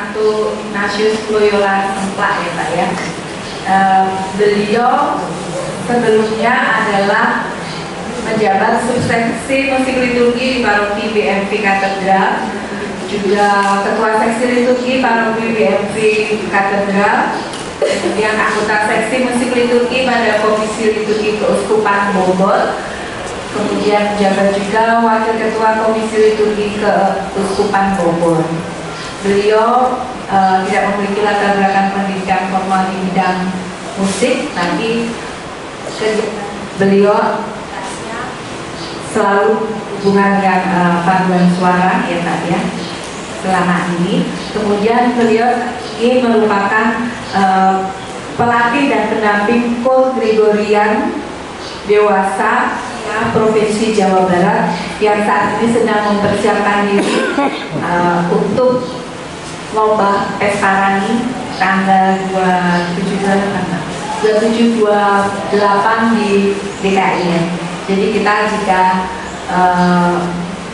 Santo Ignatius Loyola Semplak ya Pak ya. Beliau sebelumnya adalah menjabat subseksi musik liturgi di Paroki BMV Katedral, juga ketua seksi liturgi Paroki BMV Katedral, kemudian anggota seksi musik liturgi pada Komisi Liturgi Keuskupan Bogor, kemudian menjabat juga wakil ketua Komisi Liturgi Keuskupan Bogor. Beliau tidak memiliki latar belakang pendidikan formal di bidang musik, tapi beliau selalu hubungan dengan paduan suara ya Pak ya selama ini. Kemudian beliau ini merupakan pelatih dan pendamping Kol Gregorian dewasa Provinsi Jawa Barat yang saat ini sedang mempersiapkan diri untuk lomba Pestarani tanggal 27-28 di DKI ya. Jadi kita jika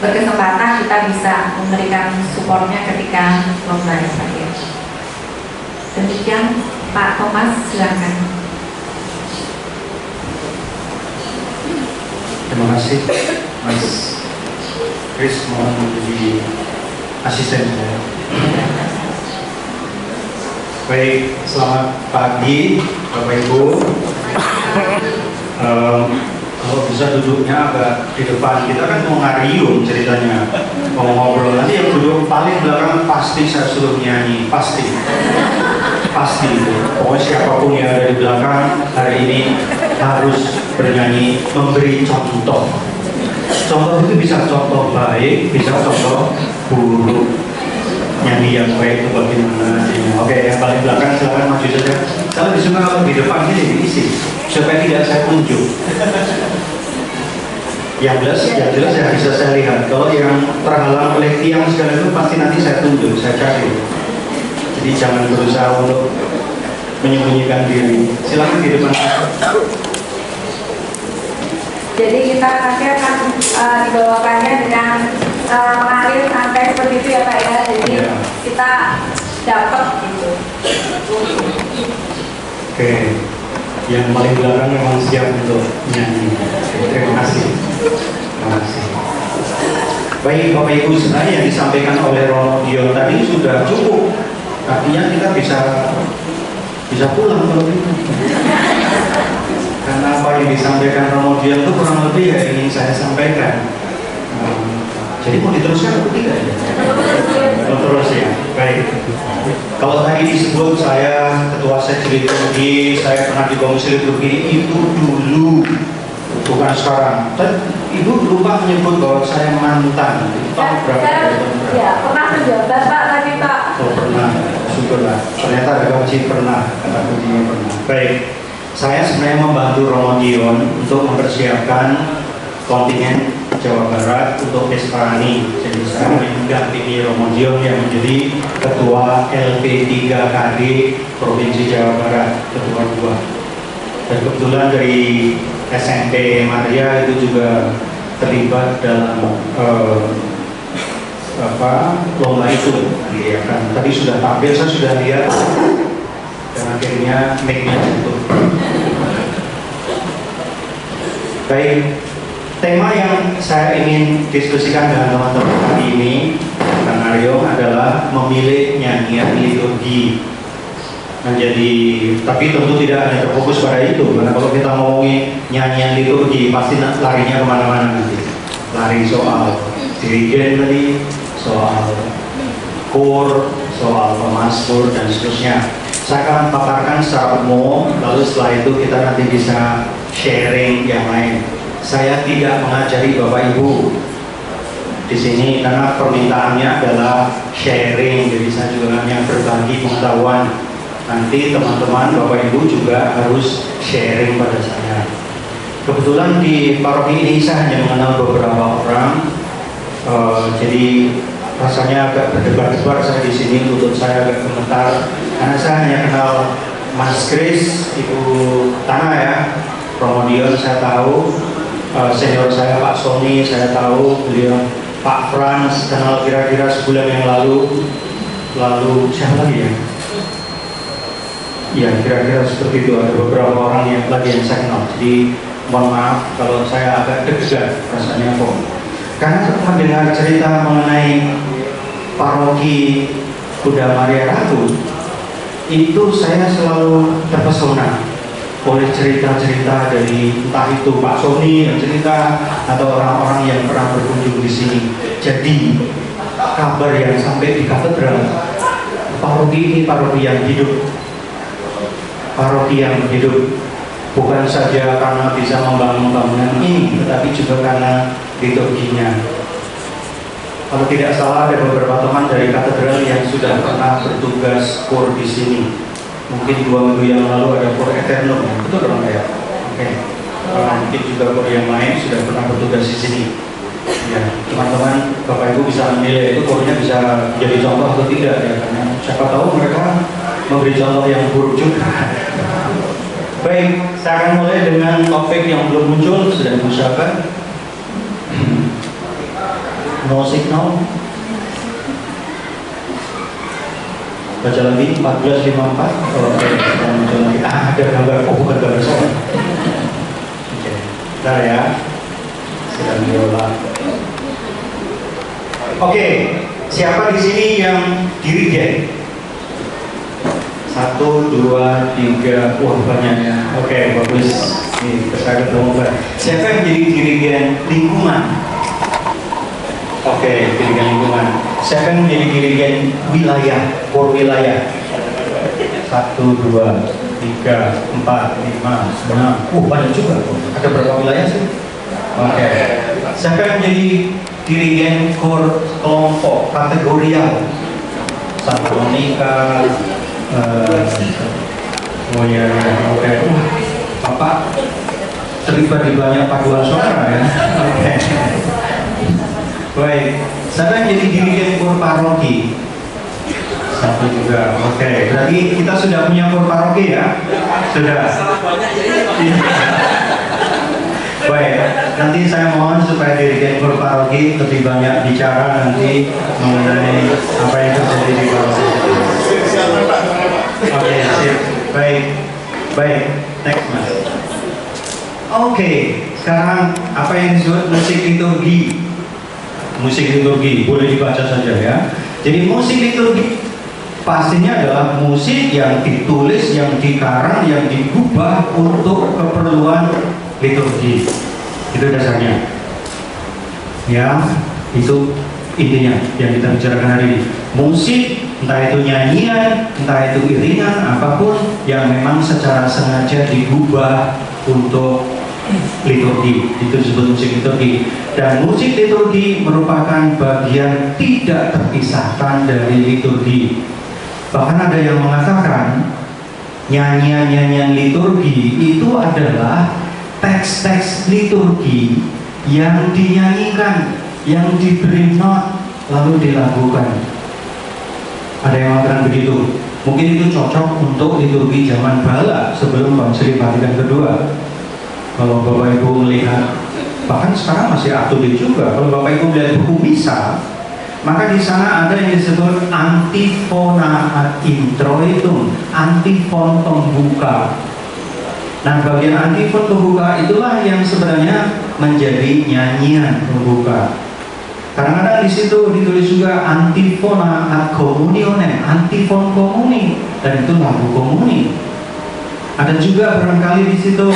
berkesempatan kita bisa memberikan supportnya ketika lomba ya. Demikian Pak Thomas, silakan. Terima kasih Mas Chris mau menjadi asisten saya. Baik, selamat pagi Bapak Ibu. Kalau bisa duduknya agak di depan, kita kan mau ngarium ceritanya, mau ngobrol. Nanti yang duduk paling belakang pasti saya suruh nyanyi, pasti itu. Pokoknya siapapun yang ada di belakang hari ini harus bernyanyi, memberi contoh. Contoh itu bisa contoh baik, bisa contoh buruk. Nyanyi yang baik itu bagaimana? Oke, yang paling belakang silakan maju saja. Kalau disuruh kalau di depan ini diisi, supaya tidak saya tunjuk. Yang jelas ya bisa saya lihat. Kalau yang terhalang oleh tiang segala itu pasti nanti saya tunjuk, saya cari. Jadi jangan berusaha untuk menyembunyikan diri. Silakan di depan. Jadi kita nanti akan dibawakannya dengan mengalir sampai seperti itu ya Pak ya. Jadi kita dapat gitu. Oke, yang paling belakang memang siap untuk nyanyi. Terima kasih. Terima kasih. Baik Bapak Ibu, sebenarnya yang disampaikan oleh Romo Dion tadi sudah cukup. Artinya kita bisa pulang kalau itu. Karena apa yang disampaikan Romo Dion itu kurang lebih yang ingin saya sampaikan. Jadi mau diteruskan atau tidak ya? Terus ya, baik. Kalau tadi disebut saya ketua seksi liturgi, saya pernah di komisi liturgi itu dulu, bukan sekarang. Dan Ibu lupa menyebut bahwa saya mantan. Tahun berapa? Ya, pernah menjabat Pak tadi Pak. Oh pernah, syukurlah. Ternyata ada kunci pernah, kata kuncinya pernah. Baik. Saya sebenarnya membantu Romo Dion untuk mempersiapkan kontingen Jawa Barat untuk Pestarani. Jadi saya mendampingi Romo Dion yang menjadi ketua LP3KD Provinsi Jawa Barat, ketua 2. Dan kebetulan dari SMP Maria itu juga terlibat dalam lomba itu. Ya kan? Tadi sudah tampil, saya sudah lihat. Dan akhirnya mic-nya jatuh. Baik, tema yang saya ingin diskusikan dengan teman-teman hari ini, Kang Aryo, adalah memilih nyanyian liturgi. Menjadi, tapi tentu tidak hanya terfokus pada itu, karena kalau kita ngomongin nyanyian liturgi, pasti larinya kemana-mana nanti. Lari soal dirigen tadi, soal kor, soal pemasmur, dan seterusnya. Saya akan paparkan secara umum, lalu setelah itu kita nanti bisa sharing yang lain. Saya tidak mengajari Bapak Ibu di sini karena permintaannya adalah sharing, jadi saya juga hanya berbagi pengetahuan. Nanti teman-teman Bapak Ibu juga harus sharing pada saya. Kebetulan di paroki ini saya hanya mengenal beberapa orang, jadi rasanya agak berdebar-debar saya di sini, lutut saya agak gemetar karena saya hanya kenal Mas Chris, Ibu Tana ya, Romo Dion saya tahu, senior saya Pak Sony saya tahu, beliau Pak Frans kenal kira-kira sebulan yang lalu, lalu siapa lagi ya? Ya kira-kira seperti itu. Ada beberapa orang yang lagi yang saya kenal. Jadi mohon maaf kalau saya agak deg-degan rasanya kok. Karena mendengar cerita mengenai paroki Bunda Maria Ratu, itu saya selalu terpesona oleh cerita-cerita dari entah itu Pak Sony yang cerita atau orang-orang yang pernah berkunjung di sini. Jadi kabar yang sampai di katedral, paroki ini paroki yang hidup, paroki yang hidup, bukan saja karena bisa membangun bangunan ini, tetapi juga karena liturginya. Kalau tidak salah ada beberapa teman dari katedral yang sudah pernah bertugas kur di sini. Mungkin 2 minggu yang lalu ada kur Eternum, betul dong ya? Oke. Mungkin juga kur yang lain sudah pernah bertugas di sini. Ya, teman-teman, Bapak Ibu bisa menilai itu kurnya bisa jadi contoh atau tidak ya, karena siapa tahu mereka memberi contoh yang buruk juga. Baik, saya akan mulai dengan topik yang belum muncul, sudah diusahakan. No signal. Baca lagi 1454. Oke, kita muncul lagi. Ada gambar, bukan gambar saya. Oke, bentar ya. Sedang diolah. Oke, siapa di sini yang dirigen? 1, 2, 3, wah banyak ya. Oke, bagus. Nih, saya ketemu Pak. Siapa yang jadi dirigen lingkungan? Oke, dirigen lingkungan. Siapa yang menjadi dirigen wilayah, por wilayah? 1, 2, 3, 4, 5, 6. Banyak juga. Ada berapa wilayah sih? Oke. Siapa yang menjadi dirigen kor kelompok kategorial? Santa Monica. Oh ya, oke. Bapak terlibat di banyak paduan suara ya. Oke. Baik, siapa yang jadi dirigen kur paroki? 1 juga. Oke, berarti kita sudah punya kur paroki ya? Sudah. Baik, nanti saya mohon supaya dirigen kur paroki lebih banyak bicara nanti mengenai apa yang terjadi di paroki. Oke, sip. Baik, next mas. Oke, sekarang apa yang disebut musik liturgi? Musik liturgi boleh dibaca saja ya. Jadi musik liturgi pastinya adalah musik yang ditulis, yang dikarang, yang digubah untuk keperluan liturgi. Itu dasarnya. Ya, itu intinya yang kita bicarakan hari ini. Musik, entah itu nyanyian, entah itu iringan, apapun yang memang secara sengaja digubah untuk liturgi, itu disebut musik liturgi. Dan musik liturgi merupakan bagian tidak terpisahkan dari liturgi. Bahkan ada yang mengatakan nyanyian-nyanyian liturgi itu adalah teks-teks liturgi yang dinyanyikan, yang diberi not lalu dilakukan. Ada yang mengatakan begitu. Mungkin itu cocok untuk liturgi zaman Bala sebelum Konsili Vatikan II. Kalau Bapak Ibu melihat, bahkan sekarang masih up-to-date juga. Kalau Bapak Ibu melihat buku misa, maka di sana ada yang disebut antifona ad introitum, antifon pembuka. Nah, bagian antifon pembuka itulah yang sebenarnya menjadi nyanyian pembuka. Kadang-kadang di situ ditulis juga antifona ad communionem, antifon komuni, dan itu lagu komuni. Ada juga barangkali di situ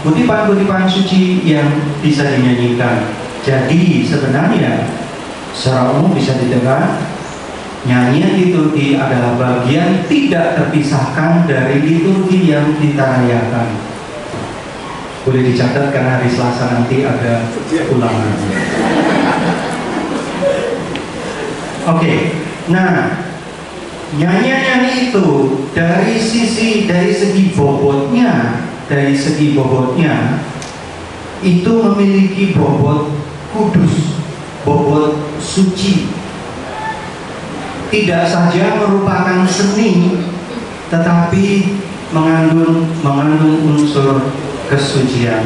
kutipan-kutipan suci yang bisa dinyanyikan. Jadi sebenarnya secara umum bisa dikatakan nyanyian liturgi adalah bagian tidak terpisahkan dari liturgi yang kita rayakan. Boleh dicatat karena hari Selasa nanti ada ulangan. Oke, nah nyanyian itu dari segi bobotnya itu memiliki bobot kudus, bobot suci. Tidak saja merupakan seni, tetapi mengandung unsur kesucian.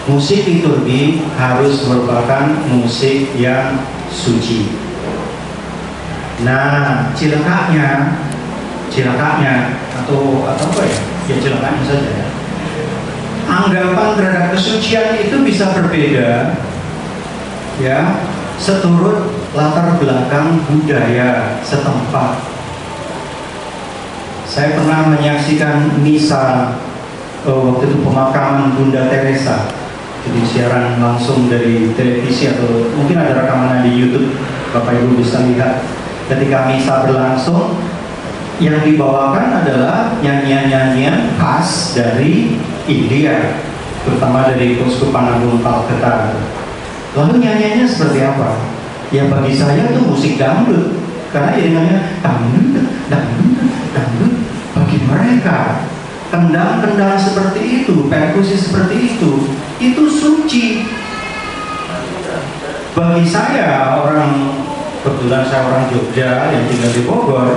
Musik liturgi harus merupakan musik yang suci. Nah, cilakanya atau apa ya? Ya cilakanya saja ya. Anggapan terhadap kesucian itu bisa berbeda, ya, seturut latar belakang budaya setempat. Saya pernah menyaksikan misa waktu itu pemakaman Bunda Teresa, jadi siaran langsung dari televisi atau mungkin ada rekaman di YouTube, Bapak Ibu bisa lihat. Ketika misa berlangsung, yang dibawakan adalah nyanyian-nyanyian khas dari India, terutama dari Keuskupan Agung Kalkata. Lalu nyanyiannya seperti apa? Ya bagi saya itu musik dangdut, karena iringannya dangdut, dangdut, dangdut. Bagi mereka kendang-kendang seperti itu, perkusi seperti itu suci. Bagi saya, kebetulan saya orang Jogja yang tinggal di Bogor,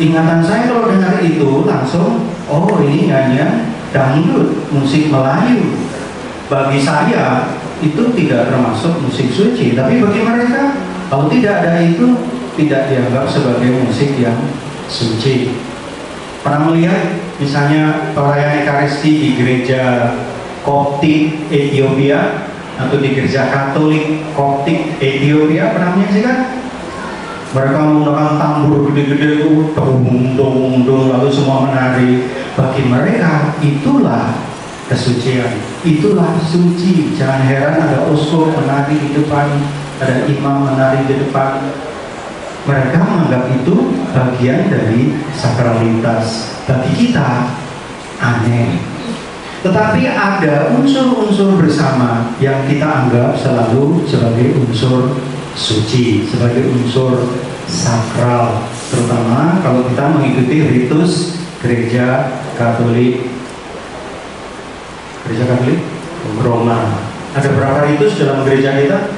ingatan saya kalau dengar itu langsung, oh ini nyanyian dangdut, musik Melayu. Bagi saya itu tidak termasuk musik suci, tapi bagi mereka kalau tidak ada itu tidak dianggap sebagai musik yang suci. Pernah melihat misalnya perayaan Ekaristi di gereja Koptik Ethiopia atau di gereja Katolik Koptik Ethiopia, pernah menyaksikan? Mereka menggunakan tambur gede-gede itu, dong, lalu semua menari. Bagi mereka itulah kesucian, itulah suci. Jangan heran ada uskup menari di depan, ada imam menari di depan. Mereka menganggap itu bagian dari sakralitas. Bagi kita aneh. Tetapi ada unsur-unsur bersama yang kita anggap selalu sebagai unsur suci, sebagai unsur sakral, terutama kalau kita mengikuti ritus gereja Katolik Roma. Ada berapa ritus dalam gereja kita?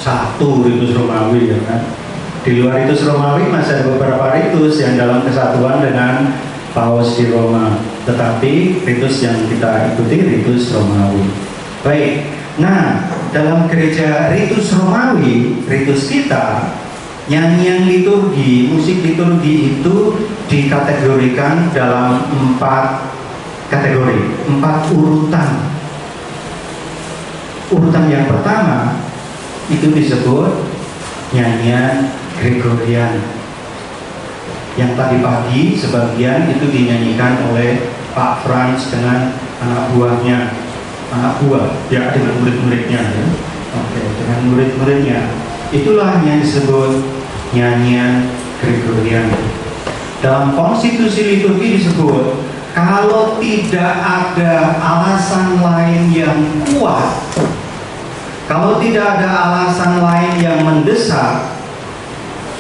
Satu ritus Romawi, ya kan? Di luar ritus Romawi masih ada beberapa ritus yang dalam kesatuan dengan Paus di Roma, tetapi ritus yang kita ikuti ritus Romawi. Baik. Nah, dalam gereja ritus Romawi, ritus kita, nyanyian liturgi, musik liturgi itu dikategorikan dalam 4 kategori, 4 urutan. Urutan yang pertama itu disebut nyanyian Gregorian. Yang tadi pagi sebagian itu dinyanyikan oleh Pak Franz dengan anak buah, ya, dengan murid-muridnya, ya. Oke, dengan murid-muridnya. Itulah yang disebut nyanyian Gregorian. Dalam konstitusi liturgi disebut, kalau tidak ada alasan lain yang kuat, kalau tidak ada alasan lain yang mendesak,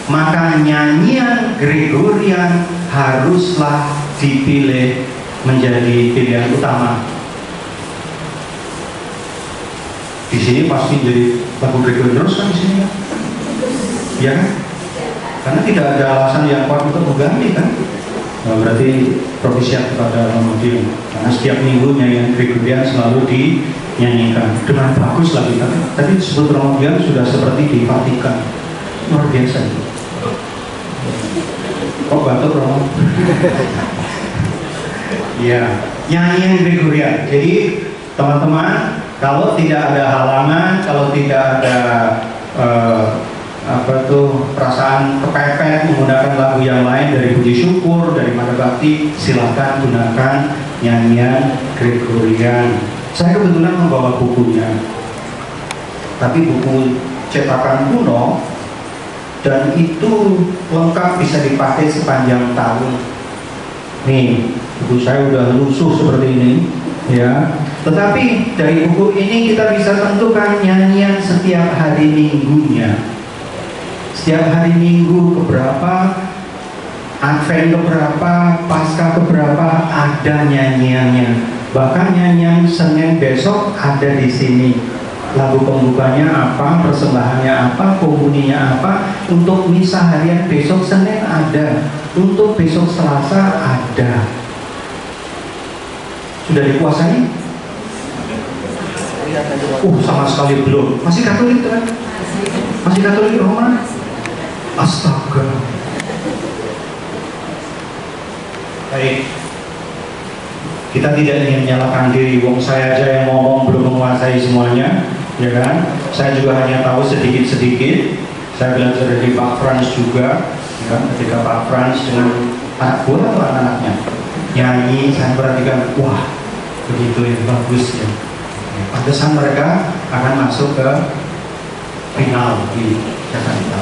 maka nyanyian Gregorian haruslah dipilih menjadi pilihan utama. Di sini pasti jadi lagu Gregorian terus kan di sini kan? Ya kan? Karena tidak ada alasan yang kuat untuk mengganti kan? Nah, berarti propisiat kepada Romawi. Karena setiap minggu nyanyian Gregorian selalu dinyanyikan dengan bagus lagi kan? Tadi disebut Romawi sudah seperti di Vatikan, luar biasa itu. Kok batuk Romo? Ya, nyanyian Gregorian. Jadi teman-teman, kalau tidak ada halangan, kalau tidak ada perasaan kepepet menggunakan lagu yang lain dari puji syukur, dari mata bakti, silakan gunakan nyanyian Gregorian. Saya kebetulan membawa bukunya, tapi buku cetakan kuno, dan itu lengkap bisa dipakai sepanjang tahun. Nih, buku saya udah lusuh seperti ini, ya. Tetapi dari buku ini kita bisa tentukan nyanyian setiap hari minggunya. Setiap hari minggu keberapa, Advent keberapa, Paskah keberapa, ada nyanyiannya. Bahkan nyanyian Senin besok ada di sini. Lagu pembukanya apa, persembahannya apa, komuninya apa. Untuk misa harian besok Senin ada, untuk besok Selasa ada. Sudah dikuasai? Sama sekali belum. Masih Katolik kan? Masih Katolik Roma? Astaga. Baik. Kita tidak ingin menyalahkan diri. Wong saya aja yang ngomong belum menguasai semuanya, ya kan? Saya juga hanya tahu sedikit-sedikit. Saya belajar dari Pak Frans juga, ya kan? Ketika Pak Frans dengan anak buah atau anak-anaknya nyanyi, saya perhatikan, wah, begitu ya, bagus ya. Pantesan mereka akan masuk ke final di Jakarta.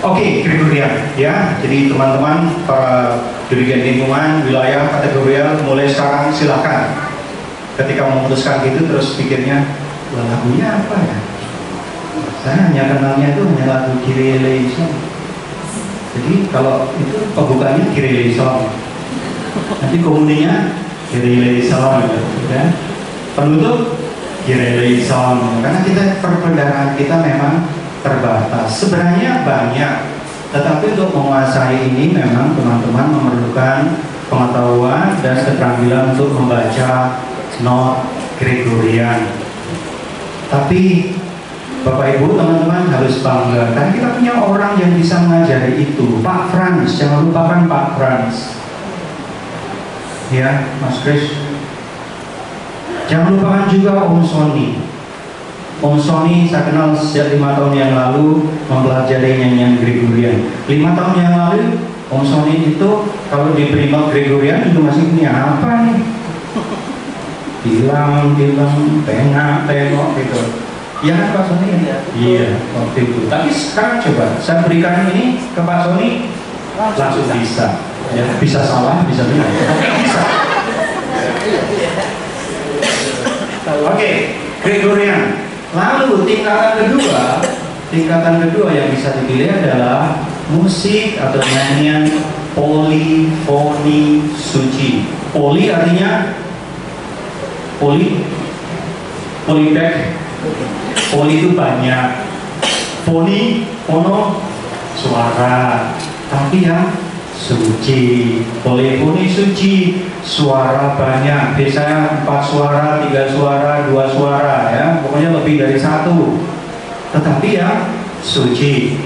Oke, Gregorian ya. Jadi teman-teman para dirigen lingkungan wilayah kategorial mulai sekarang silakan. Ketika memutuskan gitu terus pikirnya, lagunya apa ya? Saya hanya kenalnya itu hanya lagu Kyrie Song. Jadi kalau itu pembukaannya Kyrie Song. Nanti komuninya Kyrie Song, ya. Penutup Kyrie Song. Karena kita perbendaharaan kita memang terbatas. Sebenarnya banyak, tetapi untuk menguasai ini memang teman-teman memerlukan pengetahuan dan keterampilan untuk membaca not Gregorian. Tapi Bapak Ibu, teman-teman harus bangga karena kita punya orang yang bisa mengajari itu. Pak Frans, jangan lupakan Pak Frans. Ya, Mas Kris. Jangan lupakan juga Om Sony. Om Sony saya kenal sejak 5 tahun yang lalu mempelajari nyanyian Gregorian. 5 tahun yang lalu Om Sony itu kalau di Primal Gregorian itu masih punya apa nih? Bilang, tengok gitu. Iya kan Pak Sony? Iya, waktu itu. Tapi sekarang coba saya berikan ini ke Pak Sony, langsung bisa. Ya, bisa salah, bisa benar. Bisa. Oke, Gregorian. Lalu tingkatan kedua yang bisa dipilih adalah musik atau nyanyian polifoni suci. Poli artinya polybag. Poli itu banyak. Foni, fono, suara. Tapi yang suci. Polifoni suci, suara banyak. Biasanya 4 suara, 3 suara, 2 suara, ya. Pokoknya lebih dari 1. Tetapi yang suci.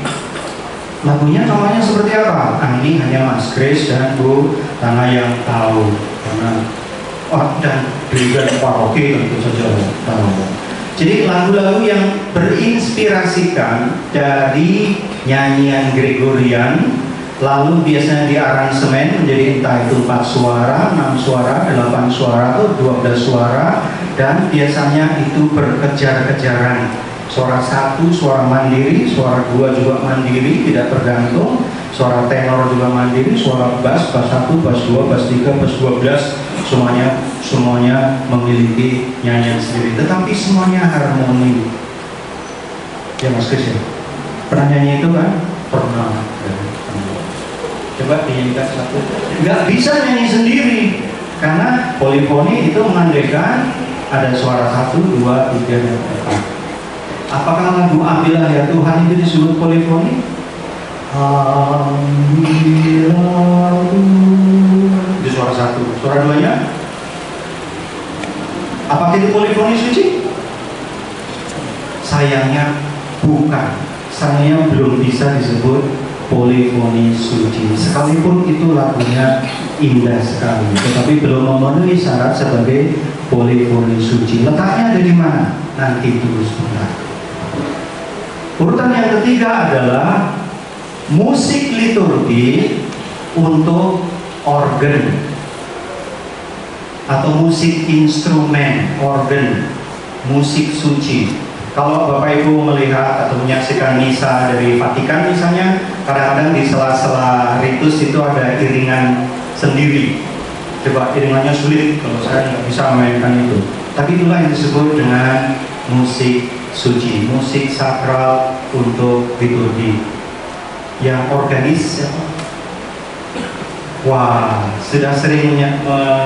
Lagunya namanya seperti apa? Ini hanya Mas Kris dan Bu Tana yang tahu. Karena dan juga paroki tentu saja tahu. Jadi lagu-lagu yang berinspirasikan dari nyanyian Gregorian, lalu biasanya diaransemen menjadi entah itu 4 suara, 6 suara, 8 suara, atau 12 suara, dan biasanya itu berkejar-kejaran. Suara 1 suara mandiri, suara 2 juga mandiri, tidak tergantung. Suara tenor juga mandiri, suara bass 1, bass 2, bass 3, bass 12, semuanya memiliki nyanyian sendiri. Tetapi semuanya harmoni. Ya Mas Kris ya? Pernah nyanyi itu kan? Pernah. Coba dinyanyikan satu. Nggak bisa nyanyi sendiri karena polifoni itu mengandaikan ada suara 1, 2, 3, dan 4. Apakah lagu Ambillah ya Tuhan itu disebut polifoni? Ambillah itu suara 1. Suara 2-nya? Apakah itu polifoni suci? Sayangnya bukan. Sayangnya belum bisa disebut polifoni suci, sekalipun itu lagunya indah sekali, tetapi belum memenuhi syarat sebagai polifoni suci. Letaknya ada di mana? Nanti tunggu sebentar. Urutan yang ketiga adalah musik liturgi untuk organ atau musik instrumen organ, musik suci. Kalau Bapak Ibu melihat atau menyaksikan misa dari Vatikan misalnya, kadang-kadang di sela-sela ritus itu ada iringan sendiri. Coba iringannya sulit, kalau saya nggak bisa memainkan itu. Tapi itulah yang disebut dengan musik suci, musik sakral untuk liturgi. Yang organis, ya? Wah, sudah sering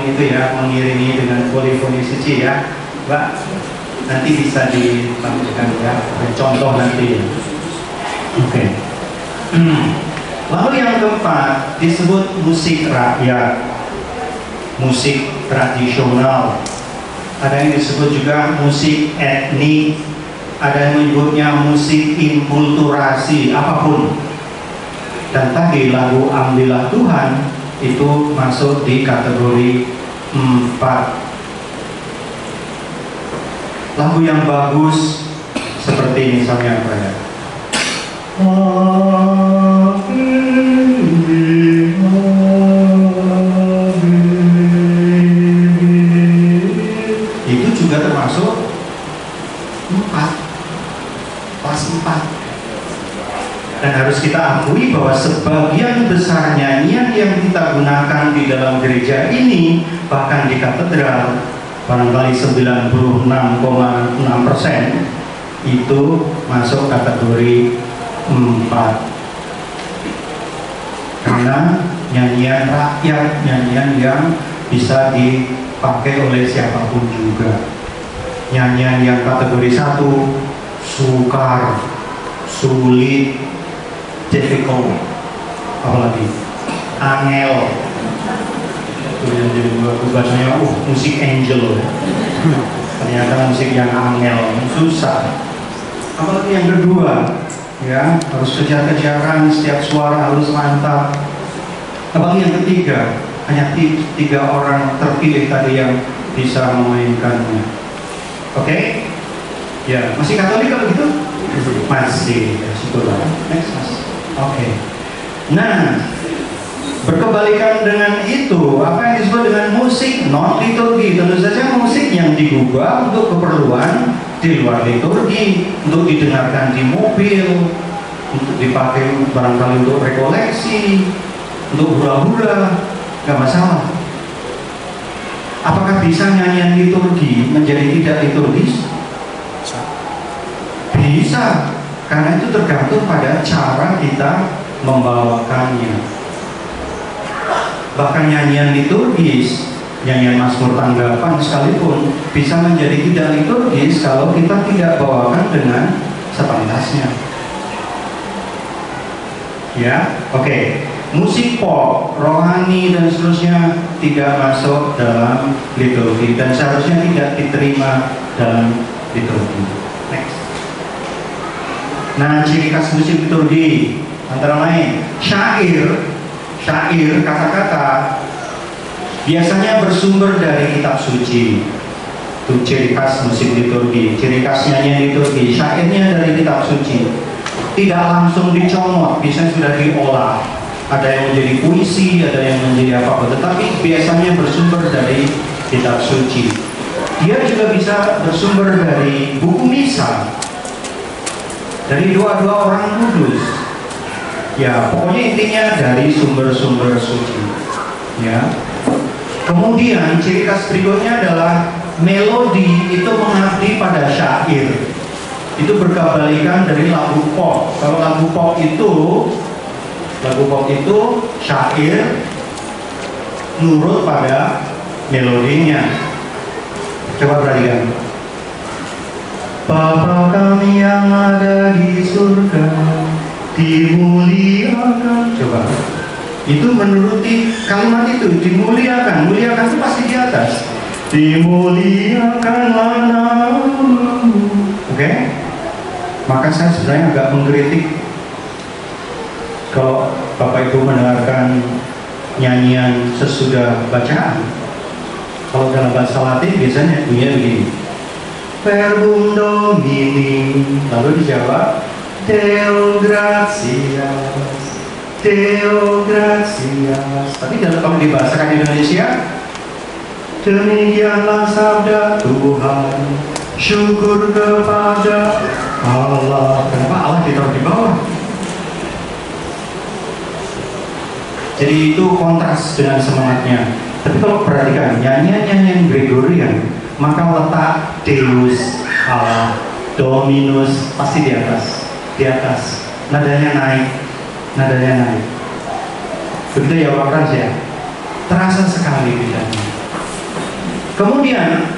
itu ya mengiringi dengan polifoni suci ya, Mbak. Nanti bisa ditampilkan ya, contoh nanti. Oke. Lalu yang keempat disebut musik rakyat, musik tradisional. Ada yang disebut juga musik etnik, ada yang menyebutnya musik inkulturasi, apapun. Dan tadi lagu Ambillah Tuhan itu masuk di kategori 4. Lagu yang bagus seperti misalnya apa ya? Itu juga termasuk 4, kelas 4. Dan harus kita akui bahwa sebagian besar nyanyian yang kita gunakan di dalam gereja ini, bahkan di katedral, barangkali 96,6% itu masuk kategori 4. Karena nyanyian rakyat, nyanyian yang bisa dipakai oleh siapapun juga. Nyanyian yang kategori 1, sukar, sulit, difficult, apalagi angel, itu yang jadi bahasanya musik angel, ternyata musik yang angel, susah. Apalagi yang kedua, ya harus kejar-kejaran, setiap suara harus mantap. Apalagi yang ketiga, hanya 3 orang terpilih tadi yang bisa memainkannya. Oke? Ya, masih Katolik kalau gitu? Masih, ya syukurlah. Next, Mas. Oke. Nah, berkebalikan dengan itu, apa yang disebut dengan musik non liturgi, tentu saja musik yang digubah untuk keperluan di luar liturgi, untuk didengarkan di mobil, untuk dipakai barangkali untuk rekoleksi, untuk hura-hura, nggak masalah. Apakah bisa nyanyian liturgi menjadi tidak liturgis? Bisa. Karena itu tergantung pada cara kita membawakannya. Bahkan nyanyian liturgis, nyanyian Mazmur tanggapan sekalipun bisa menjadi tidak liturgis kalau kita tidak bawakan dengan sepantasnya. Ya, oke. Musik pop, rohani dan seterusnya tidak masuk dalam liturgi dan seharusnya tidak diterima dalam liturgi. Next. Nah, ciri khas musik liturgi antara lain syair, kata-kata biasanya bersumber dari kitab suci. Itu ciri khas musik liturgi, ciri khas nyanyian liturgi, syairnya dari kitab suci. Tidak langsung dicomot, biasanya sudah diolah. Ada yang menjadi puisi, ada yang menjadi apa-apa, tetapi biasanya bersumber dari kitab suci. Dia juga bisa bersumber dari buku misa, dari doa-doa orang kudus. Ya, pokoknya intinya dari sumber-sumber suci. Ya. Kemudian ciri khas berikutnya adalah melodi itu mengabdi pada syair. Itu berkebalikan dari lagu pop. Kalau lagu pop itu syair nurut pada melodinya. Coba perhatikan. Bapa kami yang ada di surga, dimuliakan. Coba. Itu menuruti kalimat itu, dimuliakan. Muliakan itu pasti di atas. Dimuliakanlah namamu. Oke? Maka saya sebenarnya agak mengkritik kalau Bapak Ibu mendengarkan nyanyian sesudah bacaan. Kalau dalam bahasa Latin biasanya bunyinya begini. Verbum Domini, lalu dijawab Deo gratias, Deo gratias. Tapi kalau dibahasakan Indonesia, demikianlah sabda Tuhan, syukur kepada Allah. Kenapa Allah ditaruh di bawah? Jadi itu kontras dengan semangatnya. Tapi kalau perhatikan nyanyian-nyanyian Gregorian, maka letak Deus, Allah, Dominus pasti di atas, nadanya naik. Begitu ya Pak Frans ya, terasa sekali bedanya. Kemudian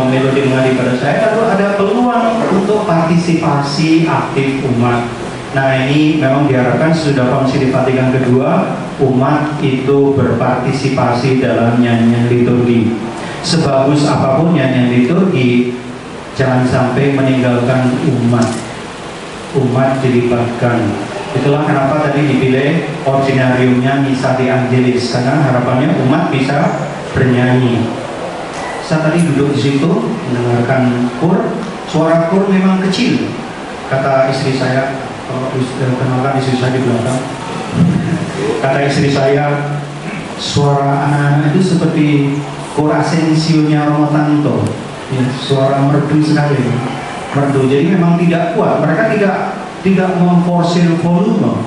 melodi mengalir pada saya, lalu ada peluang untuk partisipasi aktif umat. Nah, ini memang diharapkan sudah Konsili Vatikan kedua, umat itu berpartisipasi dalam nyanyian liturgi. Sebagus apapun nyanyian liturgi, jangan sampai meninggalkan umat dilibatkan. Itulah kenapa tadi dipilih ordinariumnya Misa de Angelis, karena harapannya umat bisa bernyanyi. Saya tadi duduk di situ mendengarkan kur, suara kur memang kecil. Kata istri saya, kalau kenalkan istri saya di belakang, kata istri saya, suara anak-anak itu seperti kur Asensio-nya Romo Tanto, ya, suara merdu sekali, merdu. Jadi memang tidak kuat, mereka tidak memforsir volume,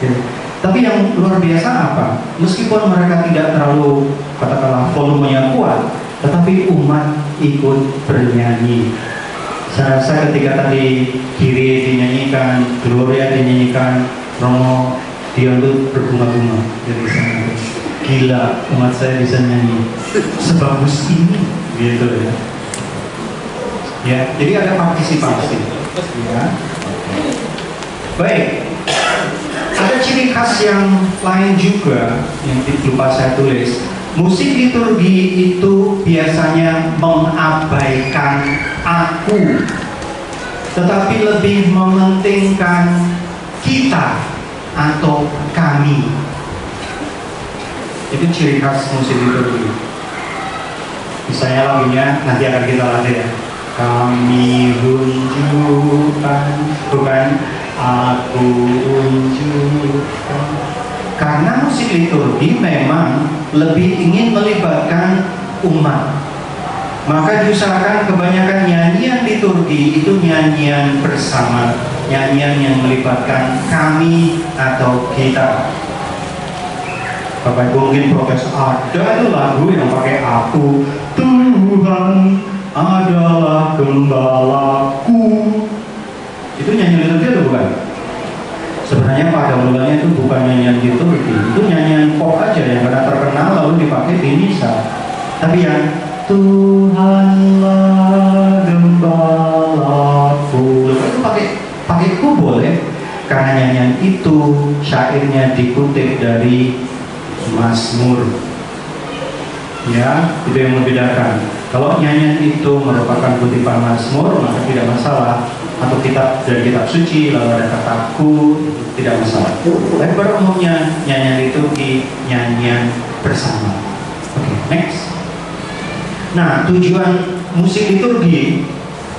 ya. Tapi yang luar biasa apa? Meskipun mereka tidak terlalu katakanlah volumenya kuat, tetapi umat ikut bernyanyi. Saya rasa ketika tadi Kyrie dinyanyikan, Gloria dinyanyikan, Romo dia itu berbunga-bunga dari sana. Gila, umat saya bisa nyanyi sebagus ini, gitu ya. Ya, jadi ada partisipasi. Ya. Baik, ada ciri khas yang lain juga yang lupa saya tulis. Musik liturgi itu biasanya mengabaikan aku, tetapi lebih mementingkan kita atau kami. Itu ciri khas musik liturgi. Misalnya lagunya nanti akan kita latih ya. Kami unjukkan, bukan aku unjukkan. Karena musik liturgi memang lebih ingin melibatkan umat, maka diusahakan kebanyakan nyanyian liturgi itu nyanyian bersama, nyanyian yang melibatkan kami atau kita. Bapak Ibu mungkin protes, ada itu lagu yang pakai aku, Tuhan adalah gembalaku. Itu nyanyian liturgi atau bukan? Sebenarnya pada mulanya itu bukan nyanyian liturgi, itu nyanyian pop aja yang karena terkenal lalu dipakai di misa. Tapi yang Tuhanlah gembalaku, itu pakai ku boleh, karena nyanyian itu syairnya dikutip dari Mazmur. Ya, itu yang membedakan. Kalau nyanyian itu merupakan kutipan Mazmur, maka tidak masalah. Atau dari kitab suci, lalu ada kataku, tidak masalah. Tapi pada umumnya nyanyian liturgi, nyanyian bersama. Oke, next. Nah, tujuan musik liturgi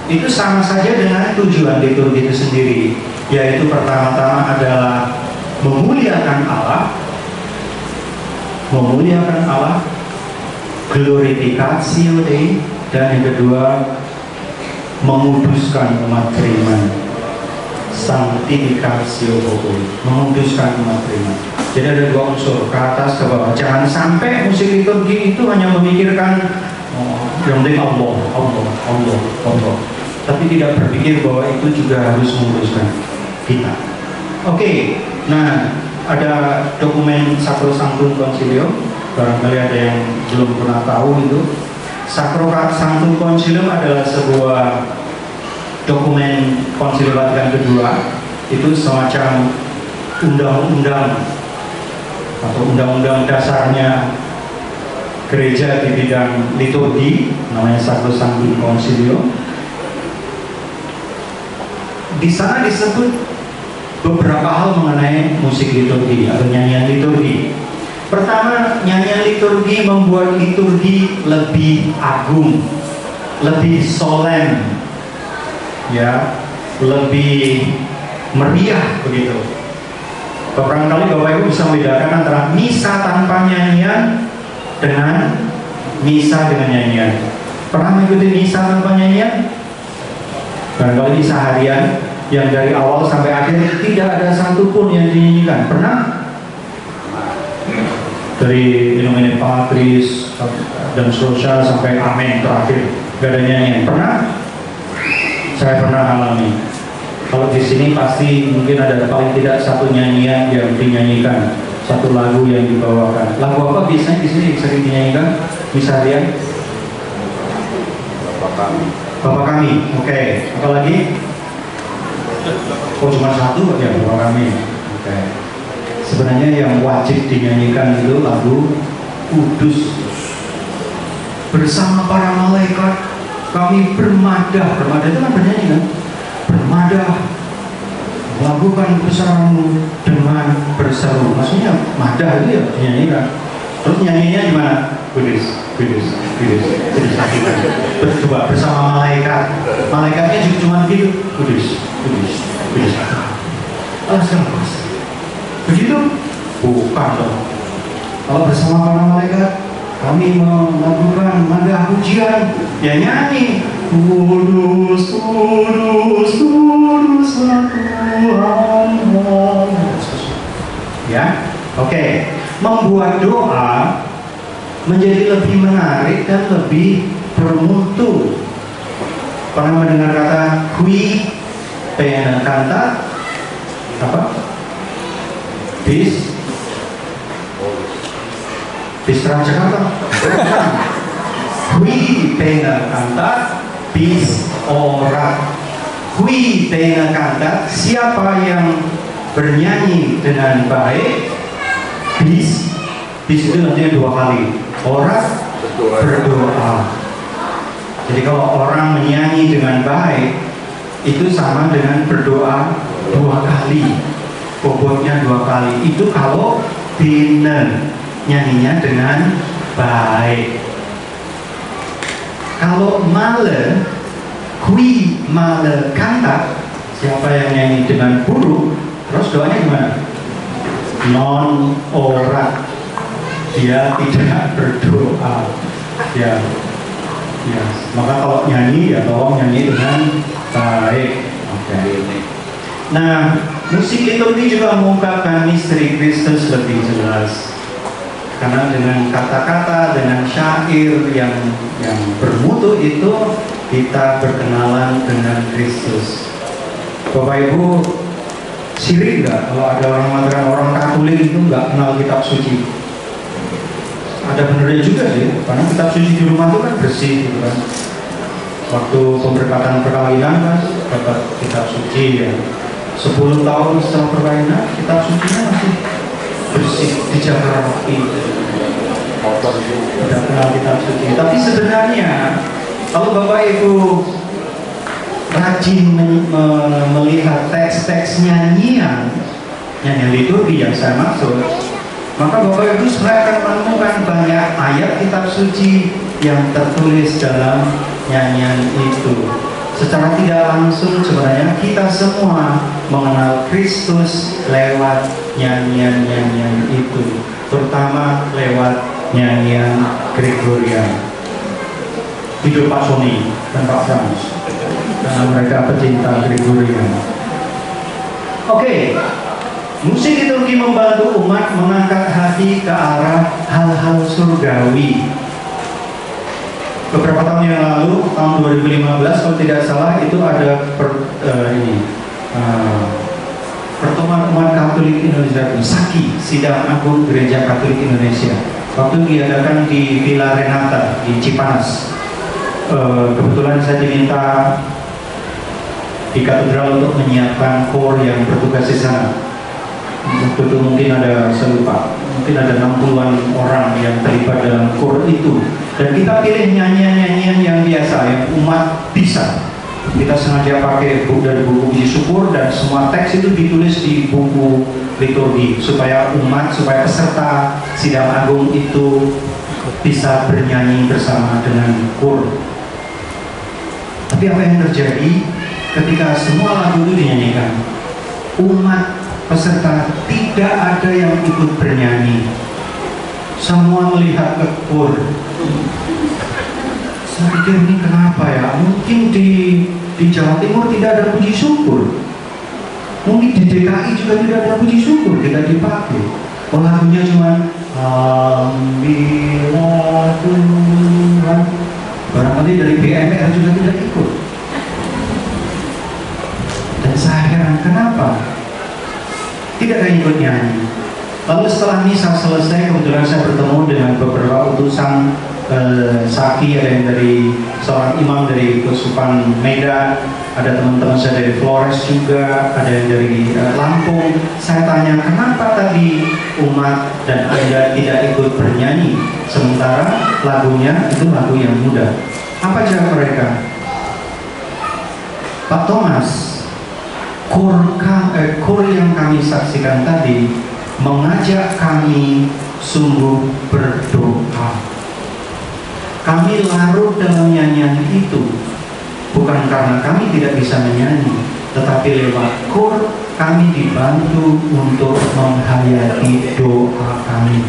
itu sama saja dengan tujuan liturgi itu sendiri, yaitu pertama-tama adalah memuliakan Allah, glorificatio Dei, dan yang kedua menguduskan umat beriman, sanctificatio populi, menguduskan umat beriman. Jadi ada dua unsur, ke atas ke bawah. Jangan sampai musik liturgi itu hanya memikirkan yang penting Allah, tapi tidak berpikir bahwa itu juga harus menguduskan kita. Oke, nah ada dokumen Sacrosanctum Concilium, barangkali ada yang belum pernah tahu itu. Sacrosanctum Concilium adalah sebuah dokumen Konsili Vatikan II. Itu semacam undang-undang atau undang-undang dasarnya gereja di bidang liturgi, namanya Sacrosanctum Concilium. Di sana disebut beberapa hal mengenai musik liturgi atau nyanyian liturgi. Pertama, nyanyian liturgi membuat liturgi lebih agung, lebih solemn, ya, lebih meriah begitu. Beberapa kali Bapak Ibu bisa membedakan antara misa tanpa nyanyian dengan misa dengan nyanyian. Pernah mengikuti misa tanpa nyanyian? Barangkali misa harian yang dari awal sampai akhir tidak ada satupun yang dinyanyikan. Pernah? Dari In Nomine Patris dan seterusnya sampai Amin terakhir gak ada nyanyian. Pernah? Saya pernah alami. Kalau di sini pasti mungkin ada paling tidak satu nyanyian yang dinyanyikan, satu lagu yang dibawakan. Lagu apa biasanya di sini sering dinyanyikan? Misalnya Bapa Kami. Oke. Apalagi? Oh, cuma satu ya, Bapa Kami. Oke. Sebenarnya yang wajib dinyanyikan itu lagu Kudus. Bersama para malaikat kami bermadah. Bermadah itu kan bernyanyi kan? Bermadah lakukan kesalahanmu dengan berseru. Maksudnya madah itu ya nyanyikan. Terus nyanyinya gimana? Kudus, kudus, kudus, kudus. Bercoba bersama malaikat. Malaikatnya juga cuma gitu. Kudus, kudus, kudus. Begitu? Bukan dong. Kalau bersama para malaikat, kami melakukan nada pujian, ya nyanyi. Kudus, kudus, kudus Tuhan. Ya, oke. Membuat doa menjadi lebih menarik dan lebih bermutu. Pernah mendengar kata kui pengen kanta apa? Bis Transjakarta. Kui pengen kanta bis orang. Kui pengen kanta siapa yang bernyanyi dengan baik. Bis itu nantinya 2 kali. Orang berdoa. Jadi kalau orang menyanyi dengan baik, itu sama dengan berdoa 2 kali. Bobotnya 2 kali. Itu kalau bener nyanyinya dengan baik. Kalau male, kui male kanta, siapa yang nyanyi dengan buruk, terus doanya gimana? Non orat, dia tidak berdoa. Ya, maka kalau nyanyi ya tolong nyanyi dengan baik. Oke. Nah, musik liturgi juga mengungkapkan misteri Kristus lebih jelas. Karena dengan kata-kata, dengan syair yang bermutu itu kita berkenalan dengan Kristus. Bapak Ibu, sirik nggak kalau ada orang mengatakan orang Katolik itu nggak kenal kitab suci? Ada benernya juga sih, karena kitab suci di rumah itu kan bersih gitu kan. Waktu pemberkatan perkawinan kan dapat kitab suci ya. 10 tahun setelah perkawinan kitab sucinya masih bersih, dijaga rapi. Tidak kenal kitab suci. Tapi sebenarnya kalau Bapak Ibu rajin melihat teks-teks nyanyian liturgi yang saya maksud, maka Bapak Ibu sebenarnya akan menemukan banyak ayat kitab suci yang tertulis dalam nyanyian itu. Secara tidak langsung sebenarnya kita semua mengenal Kristus lewat nyanyian-nyanyian itu, terutama lewat nyanyian Gregorian. Hidup Pak Sony dan Pak Frans, karena mereka pecinta Gregorian. Oke, musik liturgi membantu umat mengangkat hati ke arah hal-hal surgawi. Beberapa tahun yang lalu, tahun 2015 kalau tidak salah, itu ada pertemuan umat Katolik Indonesia, SAKI, Sidang Agung Gereja Katolik Indonesia. Waktu diadakan di Villa Renata di Cipanas. Kebetulan saya diminta di katedral untuk menyiapkan kor yang bertugas di sana. Waktu itu mungkin ada, saya lupa, mungkin ada 60-an orang yang terlibat dalam kor itu. Dan kita pilih nyanyian-nyanyian yang biasa, yang umat bisa. Kita sengaja pakai buku dari buku puji syukur, dan semua teks itu ditulis di buku liturgi supaya peserta sidang agung itu bisa bernyanyi bersama dengan kor. Tapi apa yang terjadi ketika semua lagu itu dinyanyikan? Umat peserta tidak ada yang ikut bernyanyi. Semua melihat ke kor. Saya pikir ini kenapa ya? Mungkin di Jawa Timur tidak ada puji syukur. Mungkin di DKI juga tidak ada puji syukur, tidak dipakai. Oh, lagunya cuma ambillah Tuhan. Barangkali dari BMR juga tidak ikut. Dan saya heran kenapa tidak ada yang ikut nyanyi. Lalu setelah misa selesai, kebetulan saya bertemu dengan beberapa utusan SAKI, ada yang dari seorang imam dari Keuskupan Medan, ada teman-teman saya dari Flores juga, ada yang dari Lampung. Saya tanya, kenapa tadi umat dan Anda tidak ikut bernyanyi, sementara lagunya itu lagu yang mudah? Apa jawab mereka? Pak Thomas, Kur yang kami saksikan tadi mengajak kami sungguh berdoa. Kami larut dalam nyanyian itu bukan karena kami tidak bisa menyanyi, tetapi lewat kur kami dibantu untuk menghayati doa kami.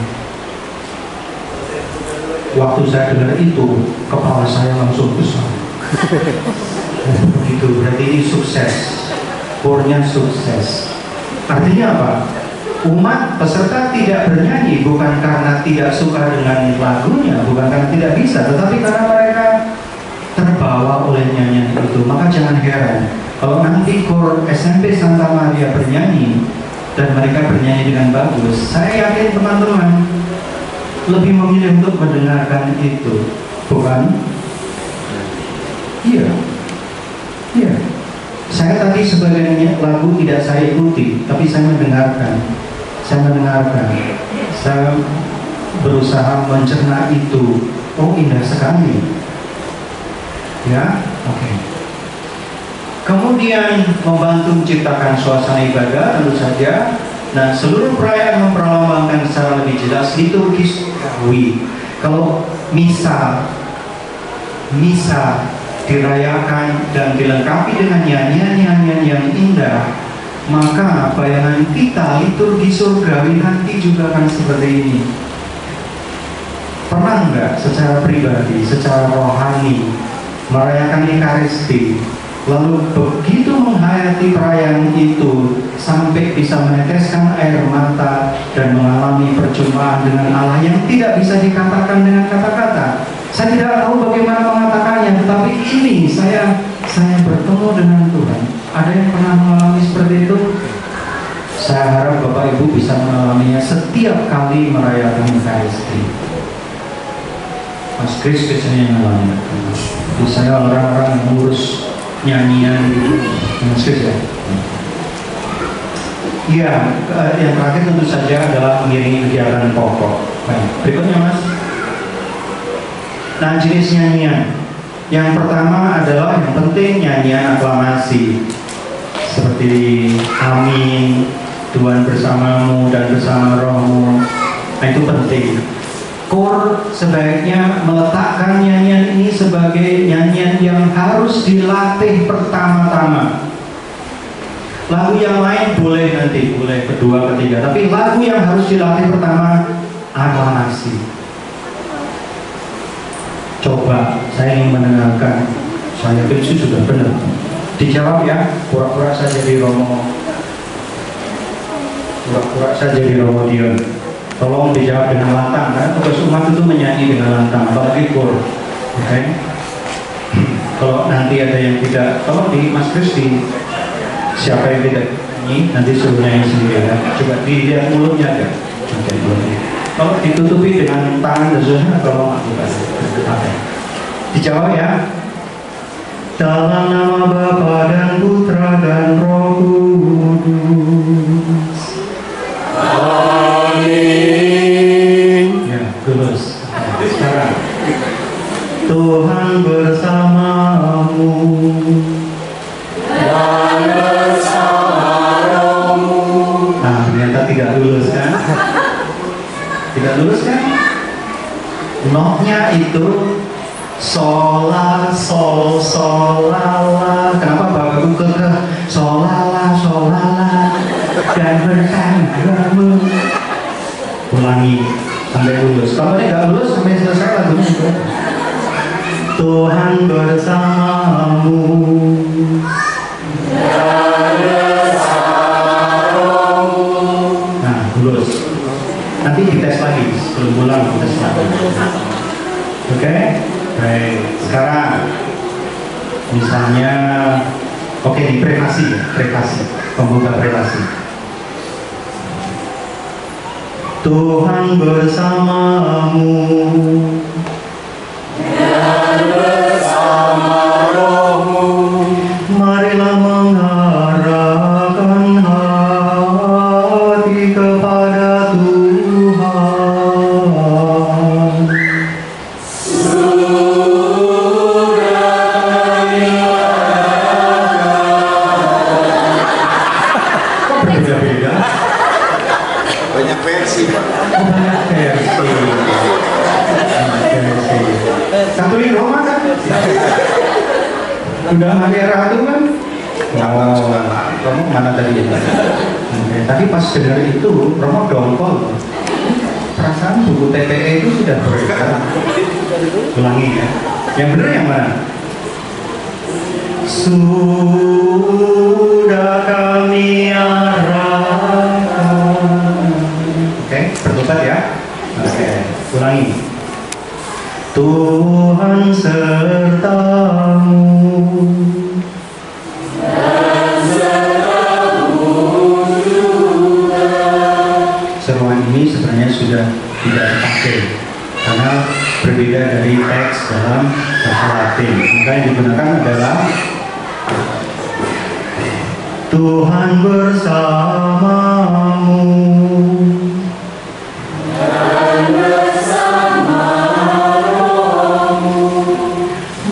Waktu saya dengar itu, kepala saya langsung besar. Begitu, berarti ini sukses. Kurnya sukses. Artinya apa? Umat peserta tidak bernyanyi bukan karena tidak suka dengan lagunya, bukan karena tidak bisa, tetapi karena mereka terbawa oleh nyanyian itu. Maka jangan heran kalau nanti kor SMP Santa Maria bernyanyi dan mereka bernyanyi dengan bagus. Saya yakin teman-teman lebih memilih untuk mendengarkan itu, bukan? Iya. Iya. Saya tadi sebagian lagu tidak saya ikuti, tapi saya mendengarkan. Saya berusaha mencerna itu. Oh, indah sekali. Ya, oke. Kemudian membantu menciptakan suasana ibadah, tentu saja. Nah, seluruh perayaan memperlambangkan secara lebih jelas liturgis surgawi. Kalau misa dirayakan dan dilengkapi dengan nyanyian-nyanyian yang indah, maka bayangan kita liturgi surgawi nanti juga akan seperti ini. Pernah nggak secara pribadi, secara rohani merayakan Ekaristi, lalu begitu menghayati perayaan itu sampai bisa meneteskan air mata dan mengalami perjumpaan dengan Allah yang tidak bisa dikatakan dengan kata-kata? Saya tidak tahu bagaimana mengatakannya, tetapi ini saya bertemu dengan Tuhan. Ada yang pernah mengalami seperti itu? Saya harap Bapak Ibu bisa mengalaminya setiap kali merayakan Ekaristi. Mas Kris biasanya yang mengalami. Saya orang-orang yang ngurus nyanyian Mas Kris ya. Iya, yang terakhir tentu saja adalah mengiringi kegiatan pokok. Baik, berikutnya Mas. Nah, jenis nyanyian yang pertama adalah yang penting nyanyian aklamasi seperti Amin, Tuhan bersamamu dan bersama rohmu. Nah, itu penting. Kor sebaiknya meletakkan nyanyian ini sebagai nyanyian yang harus dilatih pertama-tama. Lagu yang lain boleh nanti, boleh kedua, ketiga, tapi lagu yang harus dilatih pertama aklamasi. Coba, saya ingin mendengarkan. Saya yakin sudah benar. Dijawab ya, pura-pura saja di Romo. Pura-pura saja di Romo Dion. Tolong dijawab dengan lantang, kan? Tugas umat itu menyanyi dengan lantang, apalagi kur. Oke? Kalau nanti ada yang tidak, kalau di Mas Kristi, siapa yang tidak nyanyi, nanti suruh nyanyi sendiri ya. Coba dilihat mulutnya ya. Oke, mulutnya. Kalau ditutupi dengan tangan dan sebagainya, tolong lakukan. Oke. Dijawab ya. Dalam nama Bapa dan Putra dan Roh Kudus. Amin. Ya, tulus. Sekarang Tuhan bersamamu dan bersama rohmu. Nah, ternyata tidak lulus kan? Tidak lulus kan? Notnya itu sol la sol sol la la. Kenapa Bapakku kekeh sol la dan bersamamu? Ulangi sampai lulus. Kalau ini nggak lulus sampai selesai lagunya juga. Tuhan bersamamu dan bersamamu. Nah, lulus. Nanti dites lagi sebelum pulang, dites lagi. Oke? Baik. Sekarang misalnya di privasi ya, privasi. Pembuka privasi. Tuhan bersamamu dan bersama rohmu. Marilah mengarahkan hati kepada Tuhan. banyak versi. Katolik Roma kan? Udah hari ratu kan? Romo mana tadi? Tadi pas dengar itu Romo dongkol. Perasaan buku TPE itu sudah berkata. Ulangi ya. Yang benar yang mana? Sudah kami arahkan. Oke, bertobat ya. Oke, ulangi. Tuhan sertamu. Seruan ini sebenarnya sudah tidak dipakai karena berbeda dari teks dalam bahasa Latin. Maka yang digunakan adalah Tuhan bersamamu.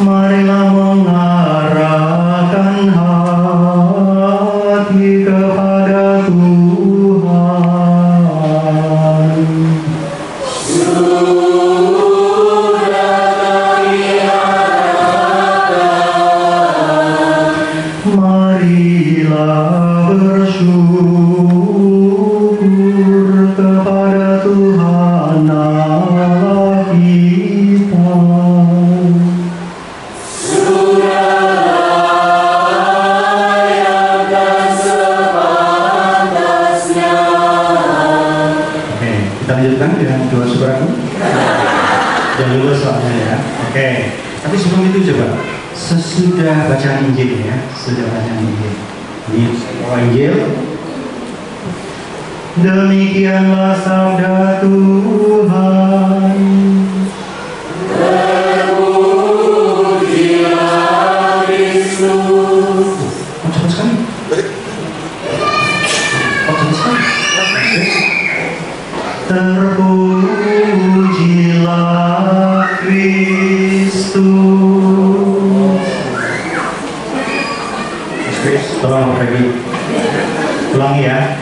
Marilah mengarahkan hati kepada Tuhan. Marilah bersyukur kepada Tuhan Allah kita. Kita lanjutkan dengan doa syukur. Jangan lupa soalnya ya. Oke. Tapi sebelum itu coba sesudah bacaan Injil ya, sudah bacaan Injil. Ini Injil. Demikianlah sabda Tuhan. Terpujilah Kristus. Cepat sekali. Cepat sekali. Terpujilah Kristus. Tolong lagi. Ulangi ya.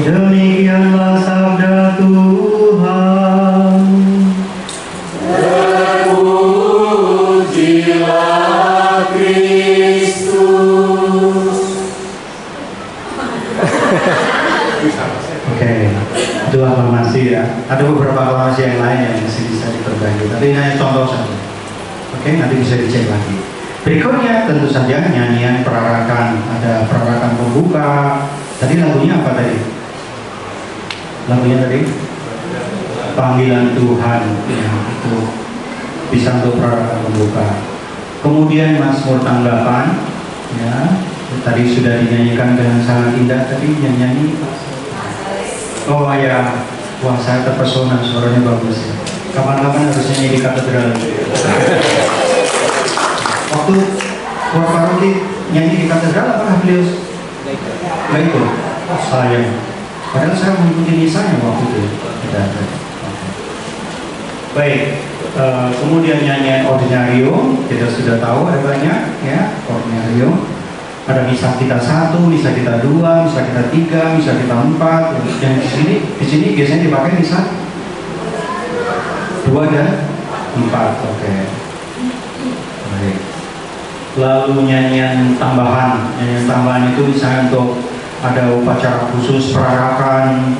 Demikianlah sabda Tuhan. Terpujilah Kristus. Oke, itu aklamasi ya. Ada beberapa aklamasi yang lain yang masih bisa diperbaiki. Tapi ini hanya contoh saja. Oke, nanti bisa dicek lagi. Berikutnya tentu saja nyanyian perarakan. Ada perarakan pembuka. Tadi lagunya apa tadi? Lagunya tadi Panggilan Tuhan ya, itu bisa untuk perarakan pembuka. Kemudian Mazmur tanggapan ya, tadi sudah dinyanyikan dengan sangat indah. Tadi yang nyanyi oh ya, wah saya terpesona, suaranya bagus ya. Kapan-kapan harus nyanyi di katedral. Waktu Pak Paroki nyanyi di katedral, apakah beliau nggak ikut? Sayang. Padahal saya mengikuti misalnya waktu itu. Baik, kemudian nyanyian ordinario, kita sudah tahu ada banyak ya, ordinario. Ada misa kita 1, misa kita 2, misa kita 3, misa kita 4. Yang di sini biasanya dipakai misa 2 dan 4. Oke. Baik. Lalu nyanyian tambahan. Nyanyian tambahan itu misalnya untuk ada upacara khusus perarakan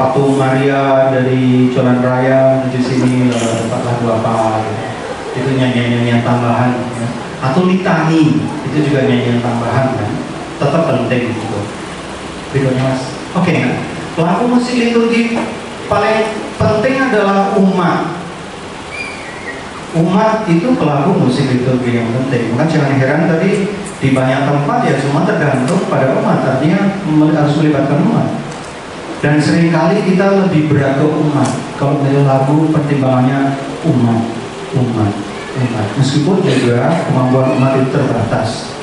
patung Maria dari Jalan Raya menuju sini, dapat lagu apa gitu. Itu nyanyian tambahan ya. Atau litani, itu juga nyanyian tambahan kan, tetap penting gitu. Berikutnya mas. Oke. Pelaku musik liturgi paling penting adalah umat. Umat itu pelaku musik liturgi yang penting. Maka jangan heran tadi di banyak tempat ya semua tergantung pada umat, artinya harus melibatkan umat. Dan seringkali kita lebih berat ke umat. Kalau dari lagu pertimbangannya umat. Meskipun juga kemampuan umat itu terbatas.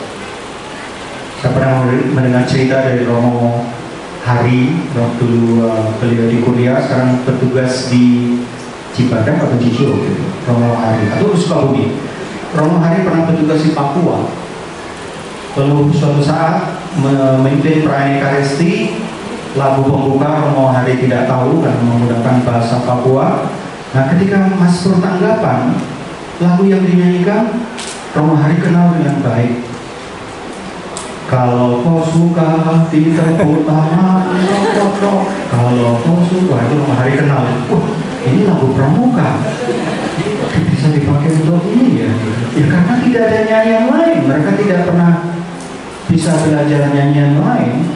Saya pernah mendengar cerita dari Romo Hari waktu beliau di kuliah, sekarang bertugas di Cibadak atau Cijo gitu. Romo Hari atau Sukabumi. Romo Hari pernah bertugas di Papua. Lalu suatu saat memimpin perayaan Ekaristi lagu pembuka Romo Hari Tidak Tahu karena menggunakan bahasa Papua. Nah, ketika masuk tanggapan, lagu yang dinyanyikan Romo Hari kenal dengan baik. Kalau kau suka tidak utama, kalau kau suka, itu Romo Hari kenal. Ini lagu pramuka, bisa dipakai untuk ini ya. Ya karena tidak ada nyanyian lain, mereka tidak pernah bisa belajar nyanyian lain.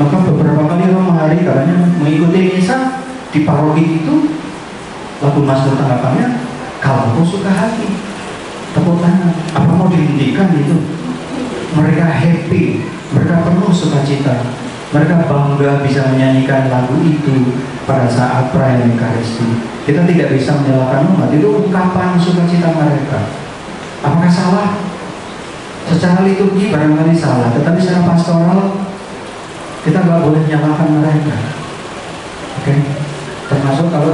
Maka beberapa kali Romo Hari katanya mengikuti misa di paroki itu, lagu Mazmur tanggapannya, kalau kau suka hati, tepuk tangan. Apa mau dihentikan itu? Mereka happy, mereka penuh sukacita, mereka bangga bisa menyanyikan lagu itu pada saat perayaan Ekaristi. Kita tidak bisa menyalahkan umat, itu ungkapan sukacita mereka. Apakah salah? Secara liturgi barangkali salah, tetapi secara pastoral kita nggak boleh menyalahkan mereka. Oke? Termasuk kalau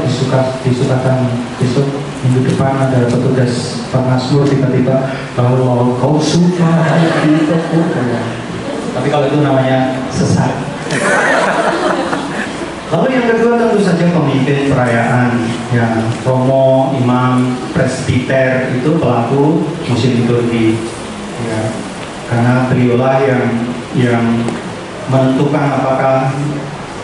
disukakan besok minggu depan ada petugas pemazmur tiba-tiba kalau kau suka itu, tapi kalau itu namanya sesat. Lalu yang kedua tentu saja pemimpin perayaan, ya, romo, imam, presbiter itu pelaku musik liturgi, ya, karena beliaulah yang menentukan apakah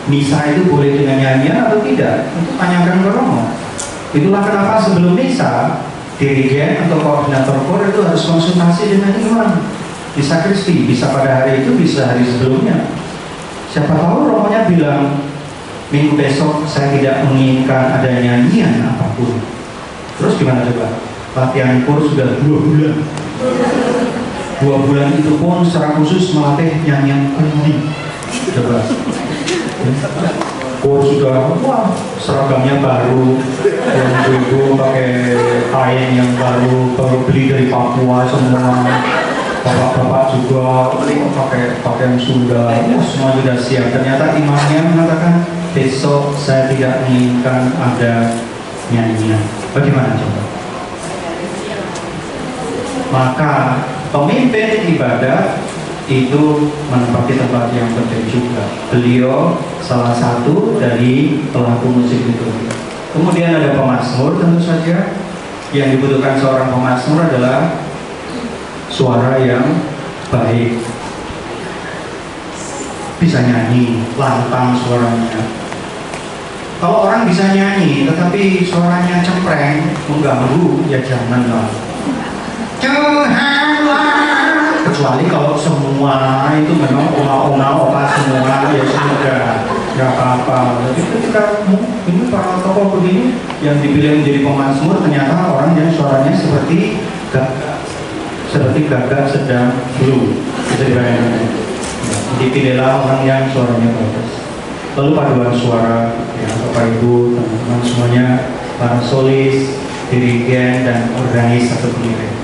misa itu boleh dengan nyanyian atau tidak. Itu tanyakan ke romo. Itulah kenapa sebelum misa dirigen atau koordinator kor itu harus konsultasi dengan imam di sakristi. Bisa pada hari itu, bisa hari sebelumnya. Siapa tahu romonya bilang, minggu besok saya tidak menginginkan ada nyanyian apapun. Terus gimana coba? Latihan kor sudah 2 bulan. 2 bulan itu pun secara khusus melatih nyanyian kendi. Coba. Kor sudah, wah, seragamnya baru, yang ibu pakai kain yang baru beli dari Papua semua. Bapak-bapak juga pakai pakaian Sunda, semua sudah siap. Ternyata imamnya mengatakan besok saya tidak menginginkan ada nyanyian. Bagaimana coba? Maka pemimpin ibadah itu menempati tempat yang penting juga. Beliau salah satu dari pelaku musik itu. Kemudian ada pemazmur, tentu saja yang dibutuhkan seorang pemazmur adalah suara yang baik, bisa nyanyi, lantang suaranya. Kalau orang bisa nyanyi tetapi suaranya cempreng, mengganggu, ya janganlah. Tuhanlah. Kecuali kalau semua itu memang opa semua, ya sudah, nggak apa-apa. Jadi ketika ini para tokoh begini yang dipilih menjadi pemazmur, ternyata orang yang suaranya seperti gagak sedang flu, bisa dibayangkan. Dipilihlah orang yang suaranya bagus. Lalu paduan suara, ya, Bapak Ibu, teman-teman semuanya, para solis, dirigen dan organis atau pengiring.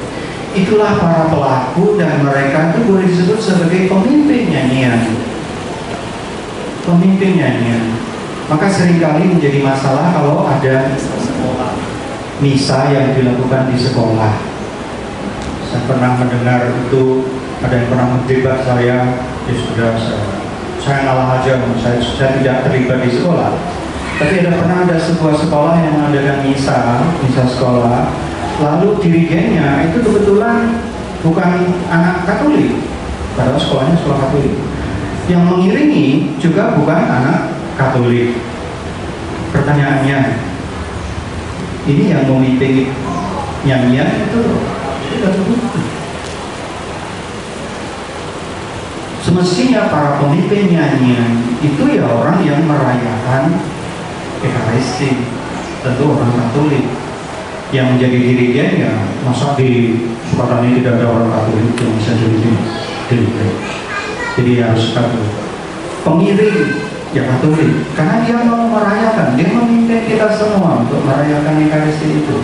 Itulah para pelaku dan mereka itu boleh disebut sebagai pemimpin nyanyian. Pemimpin nyanyian. Maka seringkali menjadi masalah kalau ada misa yang dilakukan di sekolah. Saya pernah mendengar itu, ada yang pernah mendebat saya, ya sudah, saya ngalah aja, saya tidak terlibat di sekolah. Tapi pernah ada sebuah sekolah yang mengadakan misa sekolah, lalu dirigennya itu kebetulan bukan anak Katolik, padahal sekolahnya sekolah Katolik. Yang mengiringi juga bukan anak Katolik. Pertanyaannya, ini yang memimpin nyanyian itu tidak terbukti. Semestinya para pemimpin nyanyian itu ya orang yang merayakan Ekaristi, tentu orang Katolik. Yang menjadi dirigen ya, masa di Sukatani tidak ada orang Katolik yang bisa jadi dirigen. Jadi harus Katolik. Pengiring ya Katolik, karena dia mau merayakan, dia memimpin kita semua untuk merayakan Ekaristi itu.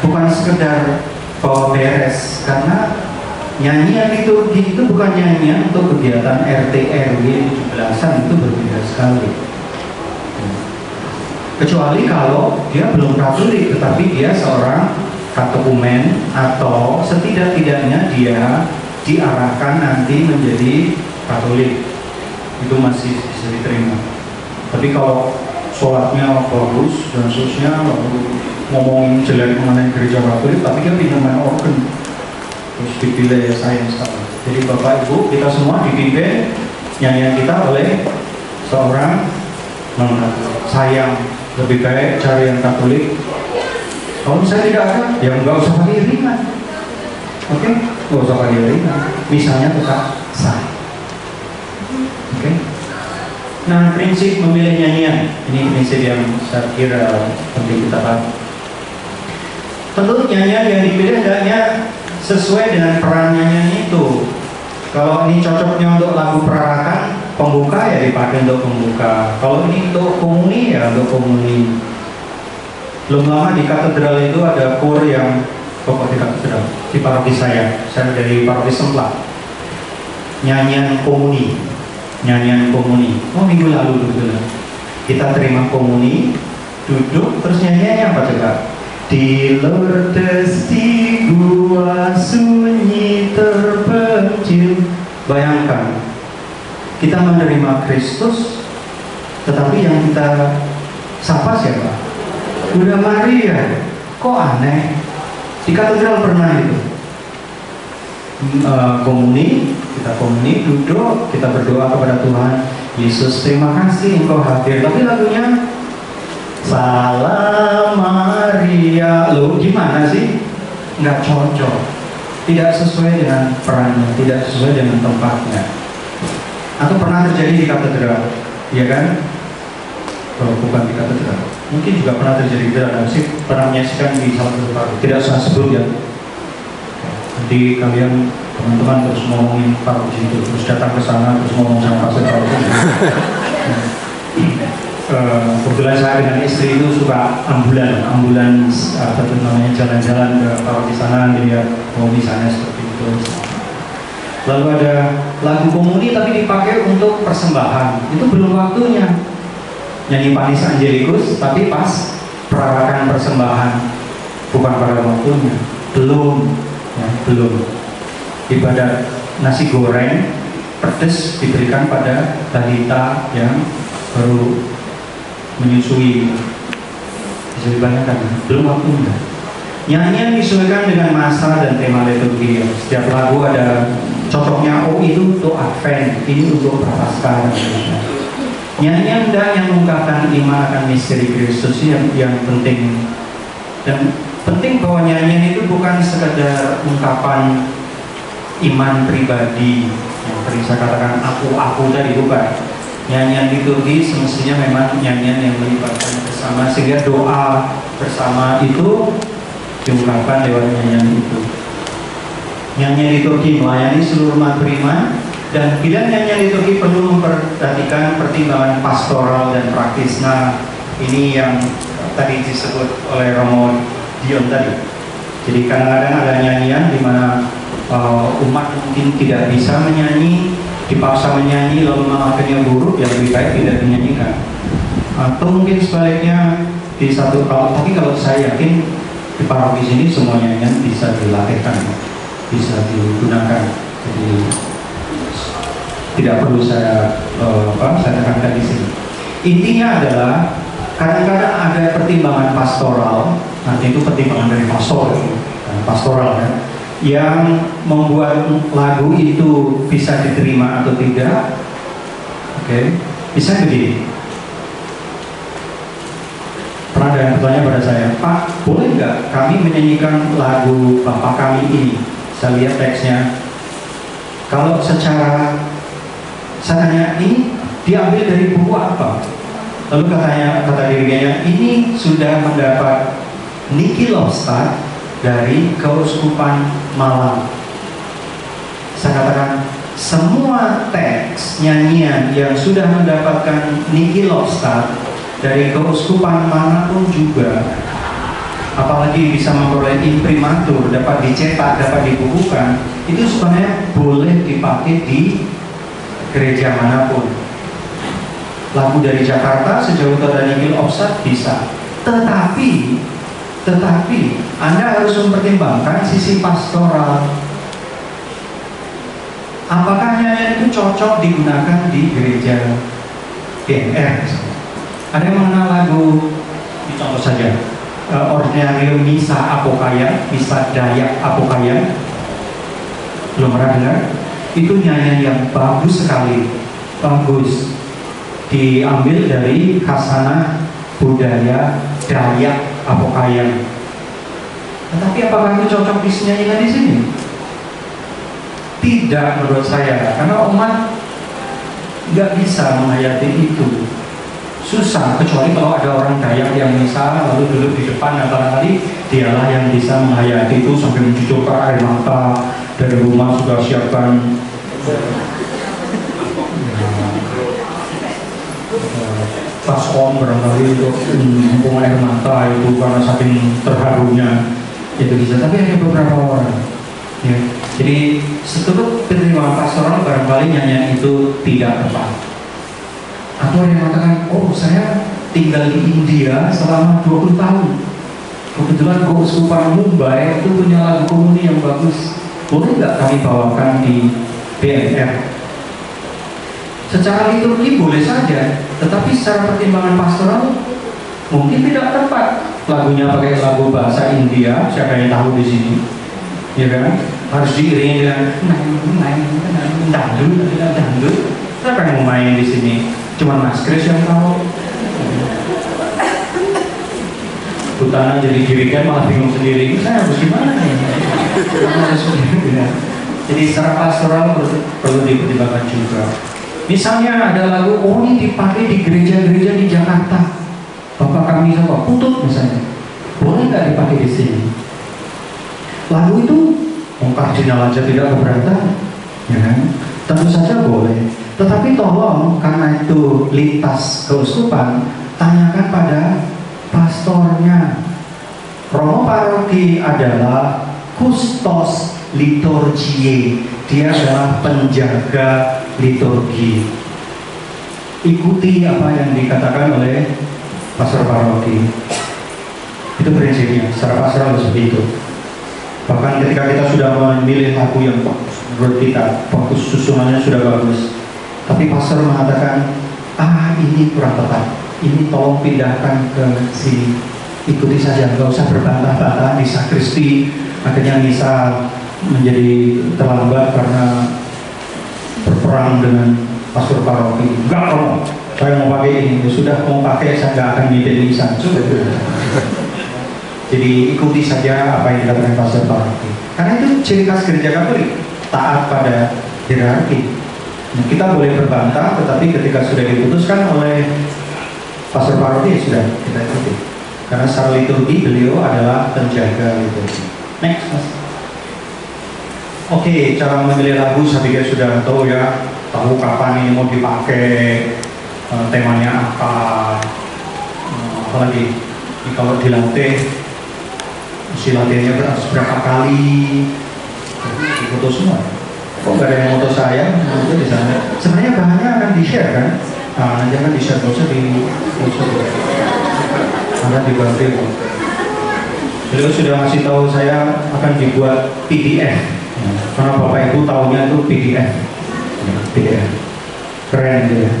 Bukan sekedar bawa beres, karena nyanyian liturgi itu bukan nyanyian untuk kegiatan RT RW 17-an, itu berbeda sekali. Kecuali kalau dia belum Katolik, tetapi dia seorang katekumen atau setidak-tidaknya dia diarahkan nanti menjadi Katolik, itu masih bisa diterima. Tapi kalau sholatnya bagus dan seterusnya, lalu ngomongin jelek mengenai gereja Katolik, tapi dia pindah main organ, terus dipilih saya sekarang. Jadi Bapak Ibu, kita semua dipimpin nyanyian kita oleh seorang non-Katolik. Sayang, lebih baik cari yang Katolik. Kalau misalnya tidak ada, ya nggak usah pakai iringan. Oke, nggak usah pakai iringan. Misalnya tetap sah. Oke. Nah, prinsip memilih nyanyian ini prinsip yang saya kira penting kita tahu. Tentu nyanyian yang dipilih hendaknya sesuai dengan peran nyanyian itu. Kalau ini cocoknya untuk lagu perarakan, pembuka ya dipakai untuk pembuka. Kalau ini untuk komuni ya untuk komuni. Belum lama di katedral itu ada kur yang pokok di katedral di paroki saya dari paroki Semplak. Nyanyian komuni. Oh, minggu lalu kebetulan kita terima komuni, duduk, terus nyanyiannya apa coba? Di Lourdes di gua sunyi terpencil. Bayangkan, kita menerima Kristus, tetapi yang kita sapa siapa? Bunda Maria. Kok aneh? Di katedral pernah itu kita komuni, duduk, kita berdoa kepada Tuhan. Yesus, terima kasih Engkau hadir. Tapi lagunya Salam Maria. Loh, gimana sih? Nggak cocok, tidak sesuai dengan perannya, tidak sesuai dengan tempatnya. Atau pernah terjadi di katedral, ya kan? Kalau bukan di katedral, mungkin juga pernah terjadi di dalam sih. Pernah menyaksikan di salah satu paroki, tidak usah sebut ya. Nanti kalian teman-teman terus ngomongin paroki itu, terus datang ke sana terus ngomong sama pastor paroki. Kebetulan saya dengan istri itu suka ambulan apa itu namanya, jalan-jalan ke paroki sana, lihat misalnya seperti itu. Lalu ada lagu komuni tapi dipakai untuk persembahan, itu belum waktunya. Nyanyi Panis Angelikus tapi pas perarakan persembahan, bukan pada waktunya. Belum. Ibadat nasi goreng pedes diberikan pada balita yang baru menyusui. Bisa dibayangkan, belum waktunya. Nyanyian disesuaikan dengan masa dan tema liturgi. Setiap lagu ada cocoknya. Oh, itu untuk Advent, ini untuk Prapaskah. Nyanyian yang mengungkapkan iman akan misteri Kristus yang penting. Dan penting bahwa nyanyian itu bukan sekedar ungkapan iman pribadi yang tadi saya katakan aku tadi, bukan. Nyanyian liturgi semestinya memang nyanyian yang melibatkan bersama, sehingga doa bersama itu diungkapkan lewat nyanyian itu. Nyanyian liturgi melayani seluruh umat beriman, dan bila nyanyian liturgi perlu memperhatikan pertimbangan pastoral dan praktis. Nah, ini yang tadi disebut oleh Romo Dion tadi. Jadi kadang-kadang ada nyanyian di mana umat mungkin tidak bisa menyanyi, dipaksa menyanyi lalu malah akhirnya buruk, yang lebih baik tidak dinyanyikan. Atau mungkin sebaliknya di satu tapi kalau saya yakin di paroki sini semua nyanyian bisa dilatihkan, bisa digunakan. Jadi tidak perlu saya tekankan di sini. Intinya adalah kadang-kadang ada pertimbangan pastoral. Nanti itu pertimbangan dari pastoral ya, yang membuat lagu itu bisa diterima atau tidak. Oke. Bisa begini. Pernah ada yang bertanya pada saya, Pak, boleh nggak kami menyanyikan lagu Bapak kami ini? Saya lihat teksnya. Kalau secara saya tanya, ini diambil dari buku apa? Lalu kata dirinya, ini sudah mendapat Niki Lobstad dari Keuskupan Malang. Saya katakan, semua teks nyanyian yang sudah mendapatkan Niki Lobstad dari keuskupan manapun juga, apalagi bisa memperoleh imprimatur, dapat dicetak, dapat dibukukan, itu sebenarnya boleh dipakai di gereja manapun. Lagu dari Jakarta sejauh itu ada Niki Lobstad bisa, tetapi Anda harus mempertimbangkan sisi pastoral. Apakah nyanyian itu cocok digunakan di gereja BNR. Ada yang mengenal lagu, ini contoh saja, Ordinarium Misa Apokaya, Misa Dayak Apokaya? Belum pernah dengar? Itu nyanyian yang bagus sekali, bagus. Diambil dari khasanah budaya Dayak Apokaya. Tetapi apakah itu cocok dinyanyikan di sini? Tidak menurut saya, karena umat nggak bisa menghayati itu. Susah, kecuali kalau ada orang Dayak yang misal lalu duduk di depan, nah barangkali dialah yang bisa menghayati itu sampai mencucurkan air mata dari rumah, sudah siapkan baskom barangkali untuk membuang air mata itu karena saking terharunya itu bisa. Tapi hanya beberapa orang ya. Jadi seturut penerimaan pastoral barangkali nyanyian itu tidak tepat. Atau ada yang mengatakan, oh saya tinggal di India selama 20 tahun, kebetulan Keuskupan Mumbai itu punya lagu komuni yang bagus, boleh nggak kami bawakan di BNR? Secara liturgi boleh saja, tetapi secara pertimbangan pastoral mungkin tidak tepat. Lagunya pakai lagu bahasa India, siapa yang tahu di sini? Ya kan? Harus diiringi dengan dangdut. Siapa yang mau main di sini? Cuma Mas Kris yang tahu. Butana jadi dirikan malah bingung sendiri. Saya harus gimana nih? Jadi secara pastoral perlu dipertimbangkan juga. Misalnya ada lagu, oh ini dipakai di gereja-gereja di Jakarta. Bapak kami sama Putut misalnya, boleh nggak dipakai di sini? Lagu itu, kardinal aja tidak keberatan, ya kan? Tentu saja boleh. Tetapi tolong, karena itu lintas keuskupan, tanyakan pada pastornya. Romo paroki adalah kustos liturgiae, dia adalah penjaga liturgi. Ikuti apa yang dikatakan oleh pastor paroki. Itu prinsipnya, secara pastoral seperti itu. Bahkan ketika kita sudah memilih lagu yang bagus, menurut kita bagus, susunannya sudah bagus, tapi pastor mengatakan, ini kurang tepat, ini tolong pindahkan ke sini, ikuti saja, nggak usah berbantah-bantah di sakristi, akhirnya misa menjadi terlambat karena berperang dengan pastor paroki. Enggak, kalau saya mau pakai ini, sudah mau pakai, saya nggak akan mimpin misa. Jadi ikuti saja apa yang dikatakan pastor paroki, karena itu ciri khas gereja Katolik, taat pada hierarki. Nah, kita boleh berbantah, tetapi ketika sudah diputuskan oleh pastor paroki sudah kita ikuti, karena secara liturgi beliau adalah penjaga liturgi. Next, Mas. Oke, cara memilih lagu saya pikir sudah tahu ya, tahu kapan ini mau dipakai, temanya apa, apalagi kalau dilatih, isi latihannya berapa kali, foto semua. Kok gak ada yang foto saya? Itu di sana. Sebenarnya bahannya akan di-share kan? Nah, nanti akan di-share, gak usah akan dibantu. Beliau sudah ngasih tahu saya akan dibuat PDF. Karena Bapak Ibu tahunya itu PDF. PDF. Keren ya.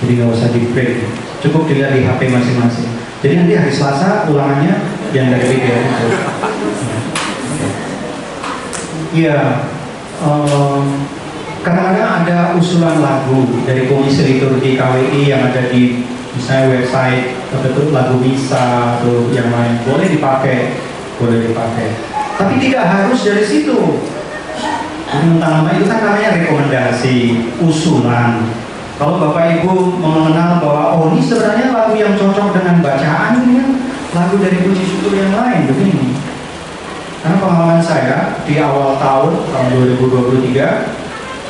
Jadi nggak usah di-print. Cukup dilihat di HP masing-masing. Jadi nanti hari Selasa ulangannya yang dari PDF itu. Iya. Kadang-kadang ada usulan lagu dari Komisi Liturgi KWI yang ada di misalnya website atau lagu misa atau yang lain, boleh dipakai. Tapi tidak harus dari situ. Nama itu kan namanya rekomendasi, usulan. Kalau Bapak Ibu mengenal bahwa ini sebenarnya lagu yang cocok dengan bacaan ini kan lagu dari puji syukur yang lain begini. Karena pengalaman saya di awal tahun 2023,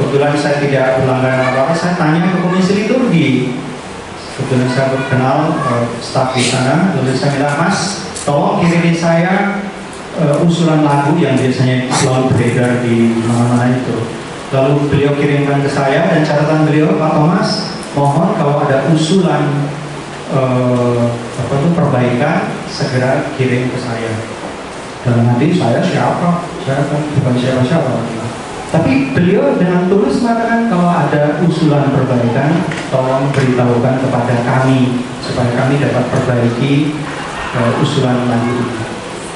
kebetulan saya tidak berlangganan apa-apa, saya tanya ke Komisi Liturgi. Kebetulan saya kenal staf di sana, lalu saya bilang, Mas, tolong kirimin saya usulan lagu yang biasanya selalu beredar di mana-mana itu. Lalu beliau kirimkan ke saya dan catatan beliau, Pak Thomas, mohon kalau ada usulan perbaikan segera kirim ke saya. Dalam hati saya siapa? Saya kan bukan siapa-siapa. Tapi beliau dengan tulus mengatakan kalau ada usulan perbaikan, tolong beritahukan kepada kami supaya kami dapat perbaiki usulan lanjut.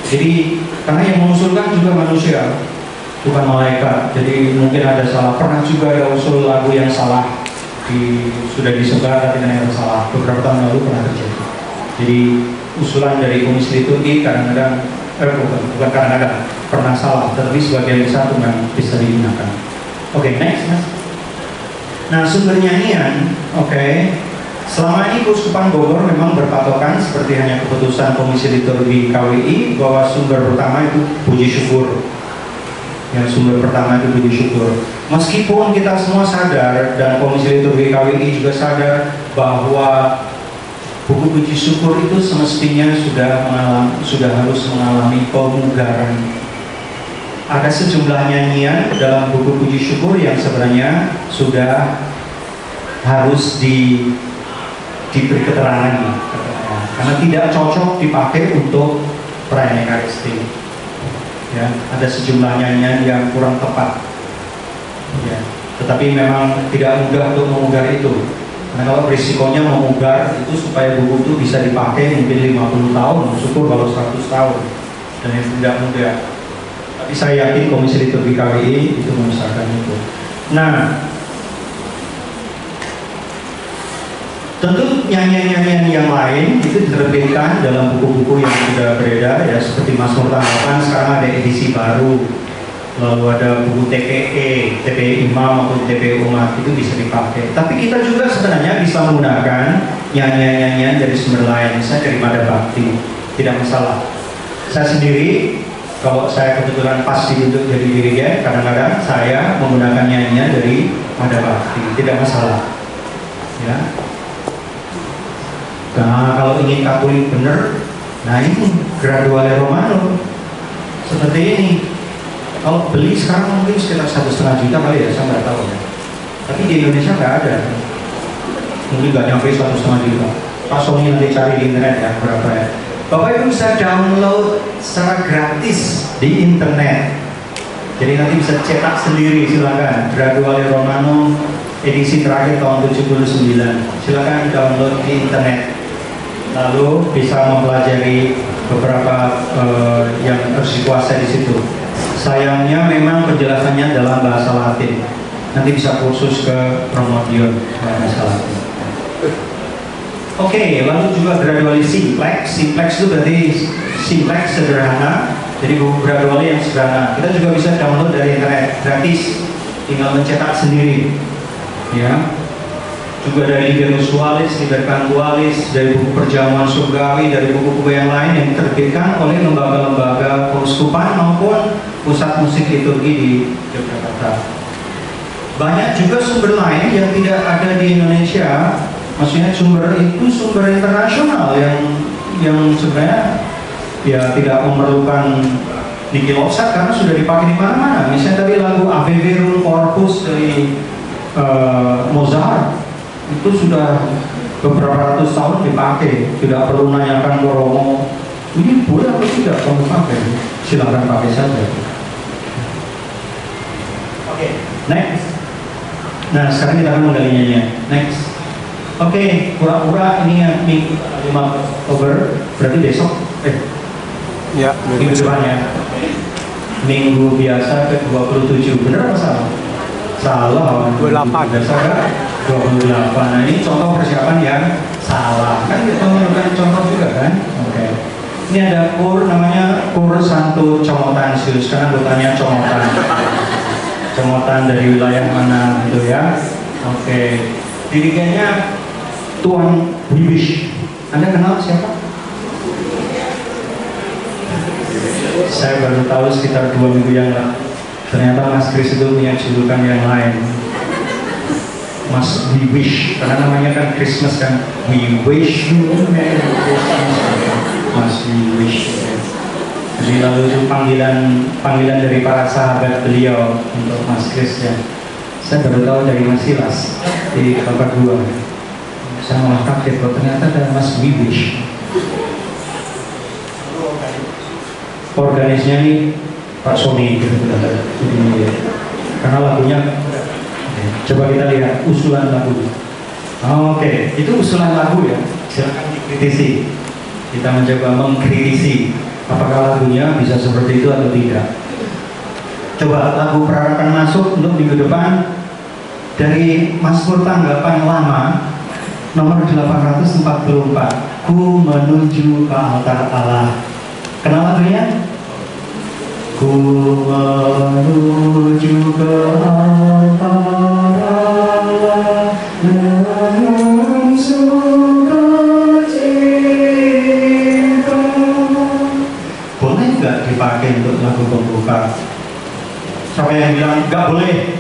Jadi karena yang mengusulkan juga manusia, bukan malaikat. Jadi mungkin ada salah. Pernah juga ada usul lagu yang salah sudah disebar tapi ternyata salah. Beberapa tahun lalu pernah terjadi. Jadi usulan dari komisi liturgi kadang-kadang bukan kadang-kadang pernah salah, tetapi sebagian besar itu memang bisa digunakan. Oke, next, mas. Nah, sumber nyanyian, selama ini Keuskupan Bogor memang berpatokan seperti hanya keputusan Komisi Liturgi KWI bahwa sumber pertama itu puji syukur. Yang sumber pertama itu puji syukur. Meskipun kita semua sadar dan Komisi Liturgi KWI juga sadar bahwa buku puji syukur itu semestinya sudah harus mengalami pemugaran. Ada sejumlah nyanyian dalam buku puji syukur yang sebenarnya sudah harus diberi keterangan, karena tidak cocok dipakai untuk perayaan Ekaristi. Ya, ada sejumlah nyanyian yang kurang tepat. Ya, tetapi memang tidak mudah untuk memugar itu. Karena kalau risikonya memugar itu supaya buku itu bisa dipakai mungkin 50 tahun, syukur kalau 100 tahun, dan itu tidak mudah. Tapi saya yakin Komisi Liturgi KWI itu mengusahakan itu. Nah, tentu nyanyian-nyanyian yang lain itu diterbitkan dalam buku-buku yang sudah beredar, ya, seperti Mazmur Tanggapan sekarang ada edisi baru. Lalu ada buku TPE Imam atau TPE Umat, itu bisa dipakai. Tapi kita juga sebenarnya bisa menggunakan nyanyian-nyanyian dari sumber lain, misalnya dari Mada Bakti, tidak masalah. Saya sendiri, kalau saya kebetulan pas ditunjuk jadi dirigen, kadang-kadang saya menggunakan nyanyian dari Mada Bakti, tidak masalah. Ya. Nah, kalau ingin Katolik benar, nah ini Graduale Romano seperti ini. Kalau beli sekarang mungkin sekitar 1,5 juta kali ya, saya nggak tahu ya. Tapi di Indonesia nggak ada, mungkin nggak nyampe 1,5 juta. Pak Sony nanti cari di internet ya berapa ya. Bapak Ibu bisa download secara gratis di internet. Jadi nanti bisa cetak sendiri, silakan. Graduale Romano edisi terakhir tahun 79. Silakan download di internet. Lalu bisa mempelajari beberapa yang harus dikuasai di situ. Sayangnya memang penjelasannya dalam bahasa Latin. Nanti bisa kursus ke Promodion bahasa Latin. Oke, lalu juga graduali simplex. Simplex itu berarti simplex sederhana. Jadi buku graduali yang sederhana. Kita juga bisa download dari internet gratis. Tinggal mencetak sendiri. Ya. Juga dari Liber Usualis, Liber Cantualis, dari buku Perjamuan Surgawi, dari buku-buku yang lain yang diterbitkan oleh lembaga-lembaga keuskupan maupun pusat musik liturgi di Yogyakarta. Banyak juga sumber lain yang tidak ada di Indonesia. Maksudnya sumber itu sumber internasional yang sebenarnya ya tidak memerlukan Nihil Offset karena sudah dipakai di mana-mana. Misalnya tadi lagu Ave Verum Corpus dari Mozart itu sudah beberapa ratus tahun dipakai, tidak perlu nanyakan ke Romo ini boleh atau tidak kamu pakai, silakan pakai saja. Oke, next. Nah sekarang kita akan menggalinya. Next. Oke, pura-pura ini yang minggu 5 Oktober, berarti besok ya, minggu depan ya. Minggu biasa ke 27, benar apa salah? Salah, 28 biasa kan? 28. Nah ini contoh persiapan yang salah. Kan kita memerlukan contoh juga kan? Oke. Ini ada kur namanya Kur Santo Comotansius karena anggotanya Comotan. Comotan dari wilayah mana gitu ya? Oke. Dirigennya Tuan Wiwish. Anda kenal siapa? Saya baru tahu sekitar 2 minggu yang lalu. Ternyata Mas Kris itu punya julukan yang lain. Mas We Wish, karena namanya kan Christmas kan. We wish you Merry Christmas. Mas We Wish. Jadi lalu itu panggilan dari para sahabat beliau untuk Mas Kris ya. Saya baru tahu dari Mas Silas di Bapak 2. Saya malah kaget bahwa ternyata ada Mas We Wish. Organisnya ini Pak Sony gitu. karena lagunya. Coba kita lihat usulan lagu. Oke, itu usulan lagu ya. Silakan dikritisi. Kita mencoba mengkritisi apakah lagunya bisa seperti itu atau tidak. Coba lagu Perarakan masuk untuk minggu depan dari Mazmur Tanggapan Lama nomor 844. Ku menuju ke altar Allah. Kenal lagunya? Ku menuju ke altar Allah dengan sukacita. Boleh nggak dipakai untuk lagu pembuka? Siapa yang bilang nggak boleh?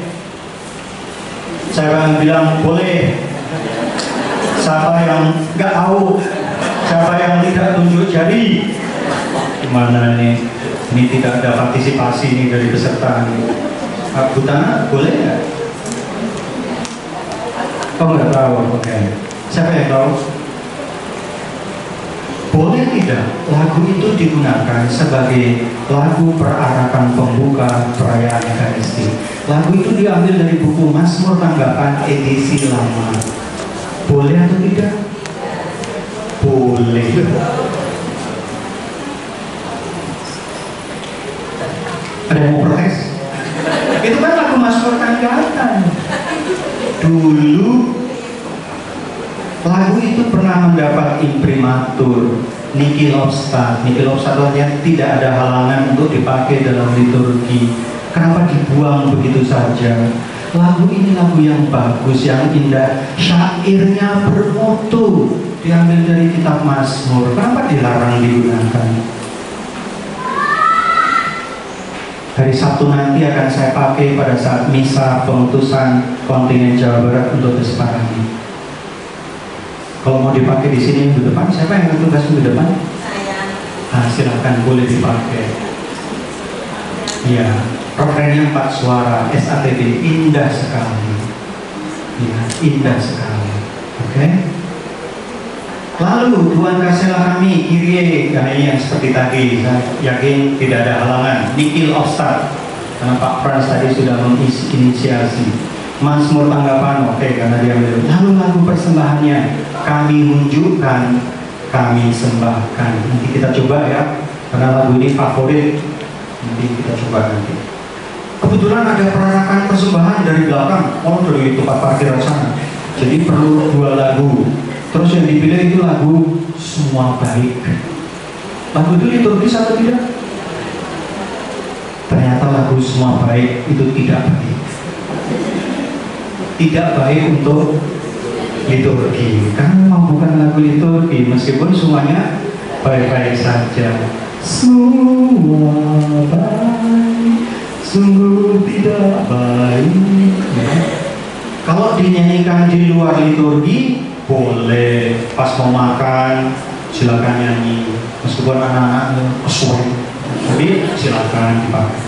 Siapa yang bilang boleh? Siapa yang nggak tahu? Siapa yang tidak tunjuk jari? Gimana nih? Ini tidak ada partisipasi nih dari peserta. Bu Tana, boleh nggak? Oh nggak tahu, oke. Siapa yang tahu? Boleh tidak lagu itu digunakan sebagai lagu perarakan pembuka perayaan Ekaristi? Lagu itu diambil dari buku Mazmur Tanggapan edisi lama. Boleh atau tidak? Boleh. Ada yang mau protes? Itu kan lagu Mazmur Tanggapan. Dulu lagu itu pernah mendapat imprimatur Niki Lobstad. Niki Lobstad artinya tidak ada halangan untuk dipakai dalam liturgi. Kenapa dibuang begitu saja? Lagu ini lagu yang bagus, yang indah, syairnya bermutu, diambil dari kitab Mazmur. Kenapa dilarang digunakan? Hari Sabtu nanti akan saya pakai pada saat misa pengutusan kontingen Jawa Barat untuk Desparani. Kalau mau dipakai di sini minggu depan, siapa yang akan tugas minggu depan? Saya. Silahkan, boleh dipakai. Ya, refrennya 4 suara, SATB, indah sekali. Ya, indah sekali. Oke. Lalu Tuhan kasihlah kami Kyrie, karena ini yang seperti tadi, saya yakin tidak ada halangan. Nikil Obstad, karena Pak Frans tadi sudah menginisiasi. Mazmur Tanggapan, oke, karena dia bilang. Lalu lagu persembahannya, kami munjukkan, kami sembahkan. Nanti kita coba ya, karena lagu ini favorit. Nanti kita coba nanti. Kebetulan ada perarakan persembahan dari belakang, dari tempat parkiran sana. Jadi perlu 2 lagu. Terus yang dipilih itu lagu Semua Baik. Lagu itu liturgis atau tidak? Ternyata lagu Semua Baik itu tidak baik. Tidak baik untuk liturgi. Karena bukan lagu liturgi, meskipun semuanya baik-baik saja. Semua baik, sungguh tidak baik. Ya. Kalau dinyanyikan di luar liturgi, boleh. Pas mau makan silakan nyanyi, meskipun anak-anak kesuwen, tapi silakan dipakai.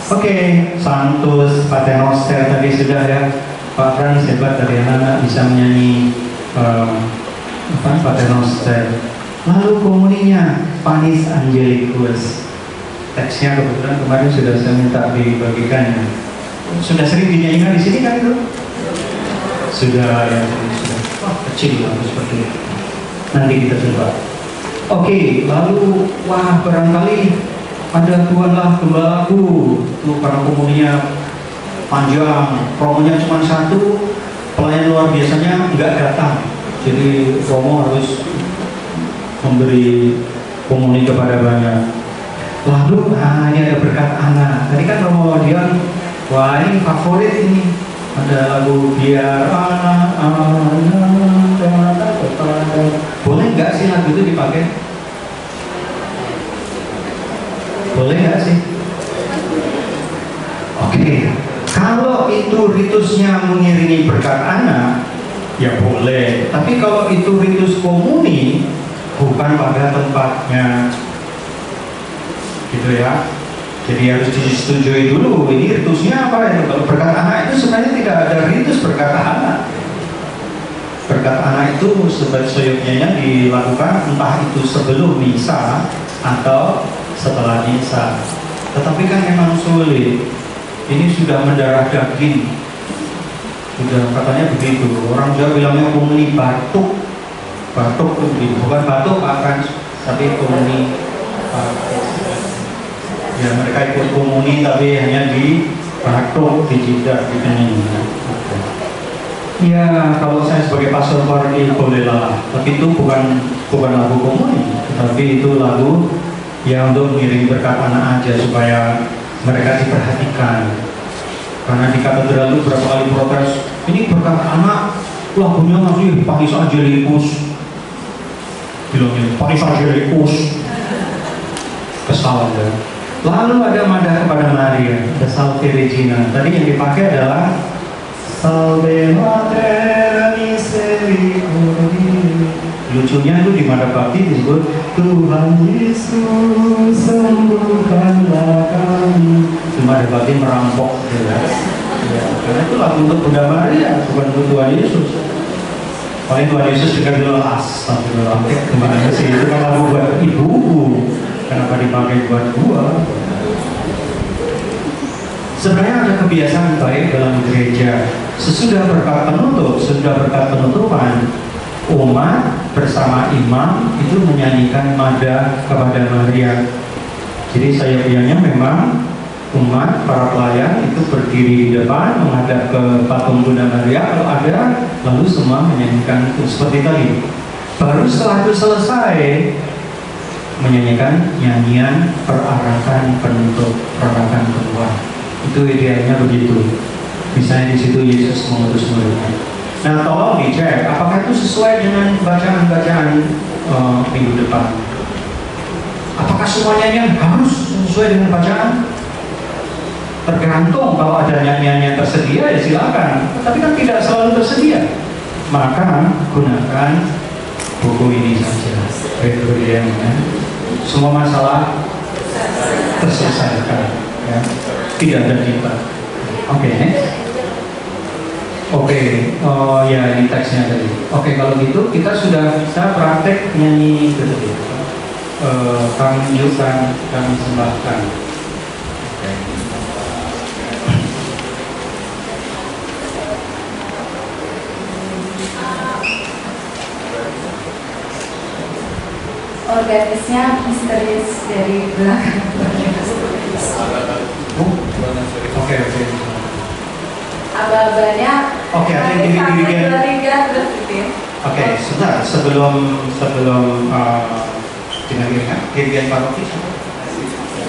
Oke, Santus Paternoster tadi sudah ya. Pak Frans hebat, dari anak-anak bisa menyanyi Paternoster. Lalu komuninya Panis Angelicus. Teksnya kebetulan kemarin sudah saya minta dibagikannya. Sudah sering dinyanyikan di sini kan itu? Sudah ya, sudah. Wah, kecil lah seperti itu. Nanti kita coba. Oke, lalu wah barangkali ada Tuhanlah Gembalaku. Tuh karena komuninya panjang, promonya cuma 1, pelayan luar biasanya nggak datang. Jadi Romo harus memberi komuni kepada banyak. Lalu, ini ada berkat anak. Tadi kan Romo Dion, wah ini favorit ini. Ada lagu Biar Anak boleh nggak sih lagu itu dipakai? Boleh nggak sih? Oke. Kalau itu ritusnya mengiringi berkat anak, ya boleh. Tapi kalau itu ritus komuni, bukan pada tempatnya, gitu ya. Jadi harus disetujui dulu. Ini ritusnya apa ya? Kalau berkat anak itu sebenarnya tidak ada ritus berkat anak. Berkat anak itu seyogyanya dilakukan entah itu sebelum misa atau setelah misa. Tetapi kan memang sulit. ini sudah mendarah daging, sudah katanya begitu. Orang Jawa bilangnya komuni batuk, batuk tuh begitu, bukan batuk Pak Frans, tapi komuni batuk. Ya mereka ikut komuni tapi hanya di batuk, di jidat, di kening. Ya kalau saya sebagai pastor parki bolehlah, tapi itu bukan lagu komuni, tapi itu lagu yang untuk mengiringi berkat anak aja supaya mereka diperhatikan. Karena di katedral itu berapa kali protes, ini berkat anak, lagunya masih Panis Angelikus, bilangnya Panis Angelikus, kesal ya. Lalu ada Madah kepada Maria, ada Salve Regina. Tadi yang dipakai adalah Salve Mater Misericordiae. Lucunya itu di Madah Bakti disebut Tuhan Yesus sembuhkanlah kami. Di Madah Bakti merampok jelas. Ya, karena itu lagu untuk Bunda Maria, bukan untuk Tuhan Yesus. Paling Tuhan Yesus juga jelas. Kemana sih itu kan lagu buat ibu-ibu. Kenapa dipakai buat gua? Sebenarnya ada kebiasaan baik dalam gereja. Sesudah berkat penutupan, umat bersama imam itu menyanyikan Madah kepada Maria. Jadi saya bilangnya memang umat para pelayan itu berdiri di depan menghadap ke patung Bunda Maria kalau ada, lalu semua menyanyikan itu seperti tadi. Baru setelah itu selesai menyanyikan nyanyian perarakan penutup, perarakan keluar. Itu idealnya begitu. Misalnya di situ Yesus mengutus muridnya. Nah, tolong dicek apakah itu sesuai dengan bacaan-bacaan minggu depan. Apakah semuanya yang harus sesuai dengan bacaan? Tergantung, kalau ada nyanyian yang tersedia ya silakan. Tapi kan tidak selalu tersedia. Maka gunakan buku ini saja. Semua masalah terselesaikan. Ya. Tidak ada debat. Oke, next. Oke, ya ini teksnya tadi. Oke, kalau gitu kita sudah bisa praktek nyanyi gitu. Kami nyukan, kami sembahkan. Organisnya misterius dari belakang. Oke. Aba-abanya. Oke, ada yang diri-dirinya. Oke, sebentar sebelum dengan dirigen paroki.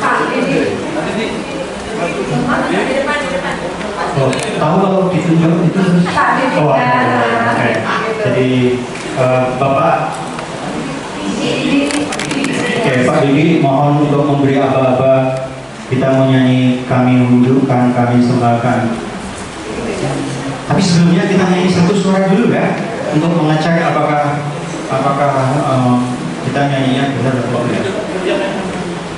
Pak, ini. Di depan. Oh, tahu kalau ditunjuk itu? Oh, oke. Jadi Bapak. Oke, Pak Didi mohon untuk memberi aba-aba. Kita mau nyanyi kami wujudkan, kami sembahkan. Tapi sebelumnya kita nyanyi satu suara dulu ya, untuk mengecek apakah kita nyanyinya benar atau tidak.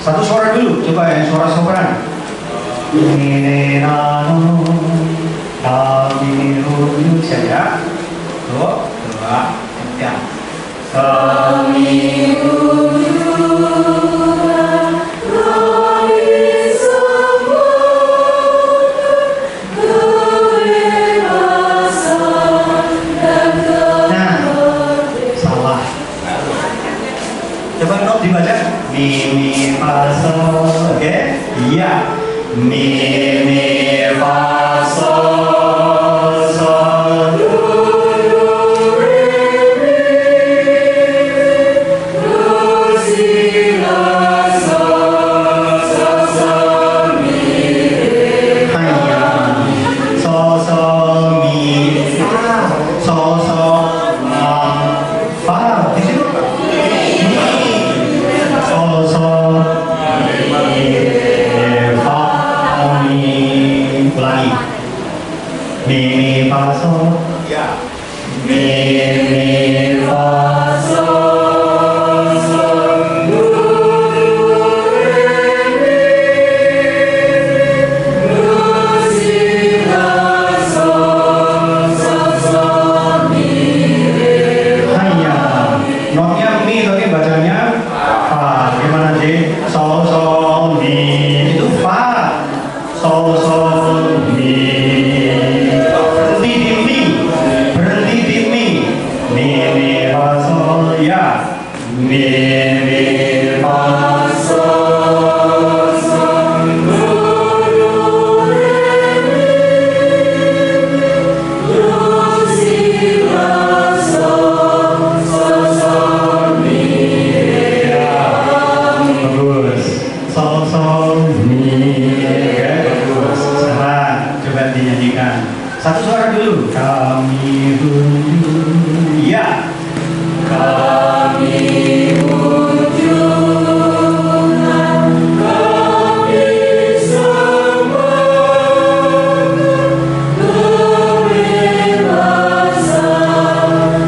Satu suara dulu, coba yang suara sopran. Ini nano kami wujud saja. Tuh, dua, ya. Kami wujudkan, kami coba not dibaca. Mi fa sol, oke? Iya. Mi fa sol sol do re mi do si la sol sol mi re. Hanya sol sol mi sol sol fa di situ. Satu suara dulu. Kami unjuk. Ya. Kami unjukkan kami semua kebebasan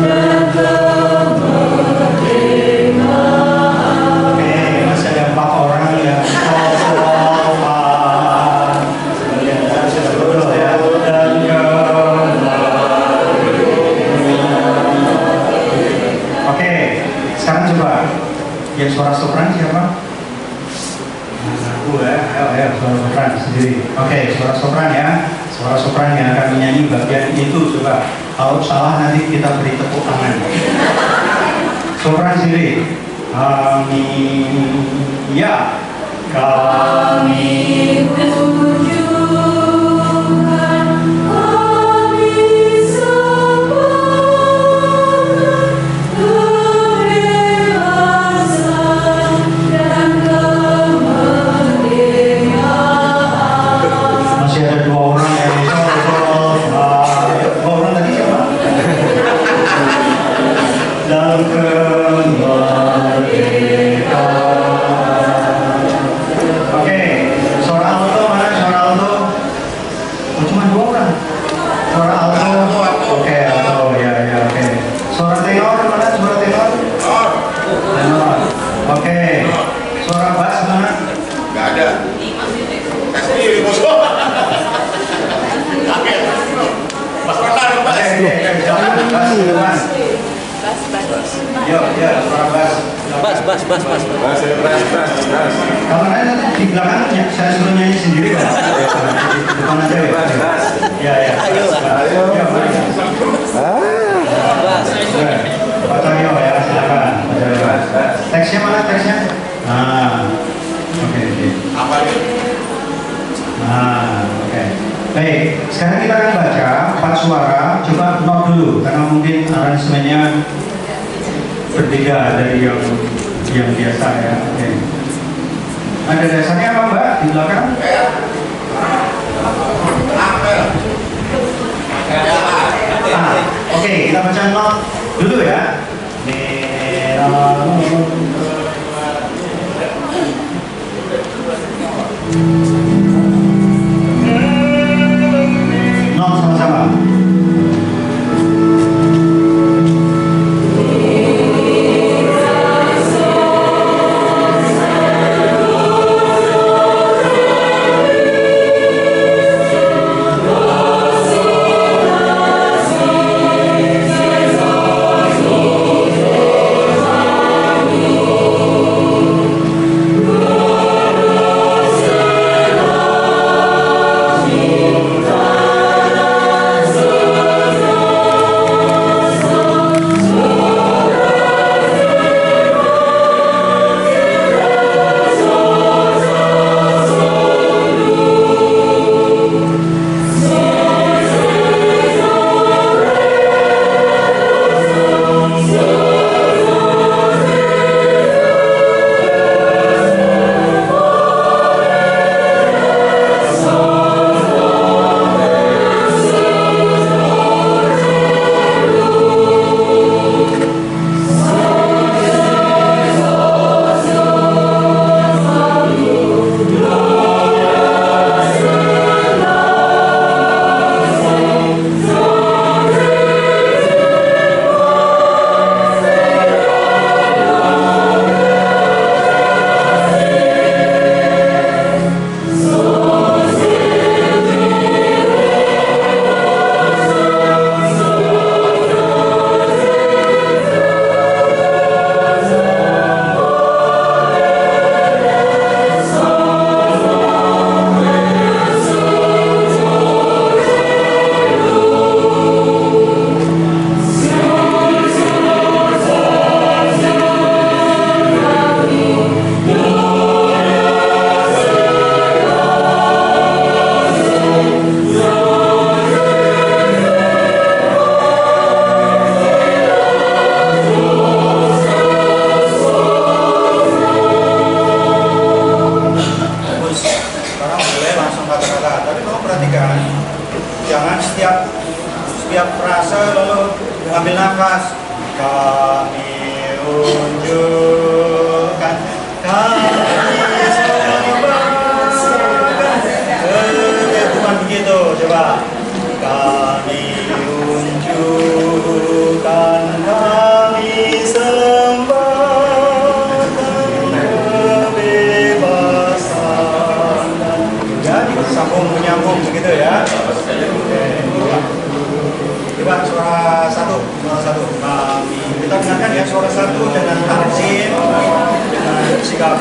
dan kemerdekaan. Oke, masih ada 4 orang yang yang suara sopran siapa? Aku ya, ayo suara sopran sendiri. Oke, suara sopran ya. Suara sopran yang akan menyanyi bagian itu coba. Kalau salah nanti kita beri tepuk tangan. Sopran sendiri. Kami, ya. Kami bas. Kalau nanti di belakang saya suruh nyanyi sendiri kan? Depan aja ya. Ya. Ayo. Pak Cahyo ya, silakan. Teksnya mana teksnya? Oke. Apa itu? Oke. Baik, sekarang kita akan baca 4 suara. Coba note dulu karena mungkin aransemennya berbeda dari yang biasa ya. Oke. Ada dasarnya apa Mbak di belakang? Oke, kita baca not dulu ya. Not sama-sama. Oh sikap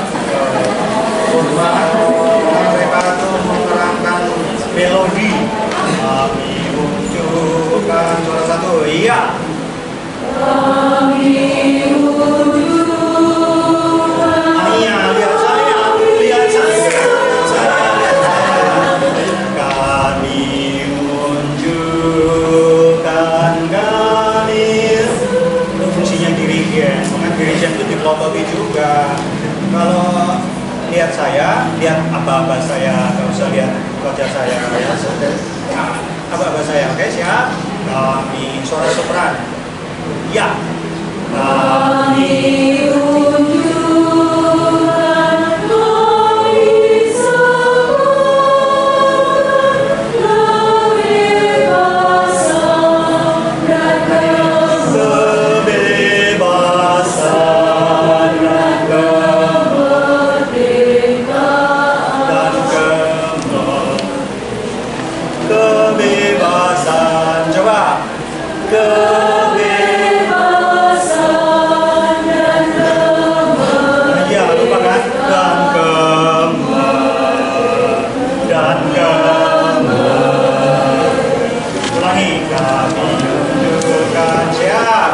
mereka tuh menerangkan melodi. Kami unjukkan suara satu, iya. Kami unjukkan. Iya, lihat saya, lihat saya. Kami unjukkan kami. Itu fungsinya dirigen. Maka dirigen itu dipelototi juga. Kalau lihat saya, lihat aba-aba saya, nggak usah lihat wajah saya ya. Aba-aba saya, oke siap. Kami suara sopran, ya. Kami unjukkan kami kebebasan, coba kebebasan dan kemerdekaan. Iya, lupa kan? Dan ulangi, kami unjukkan siap.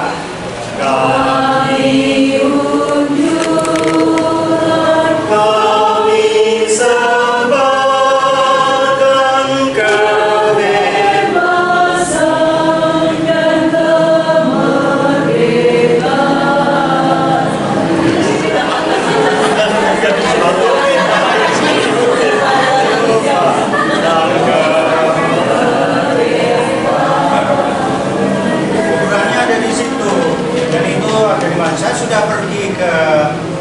Kami unjukkan kami sebarkan kebebasan dan kemerdekaan. Ukurannya ada di situ, dan itu ada di mana? Saya sudah pergi ke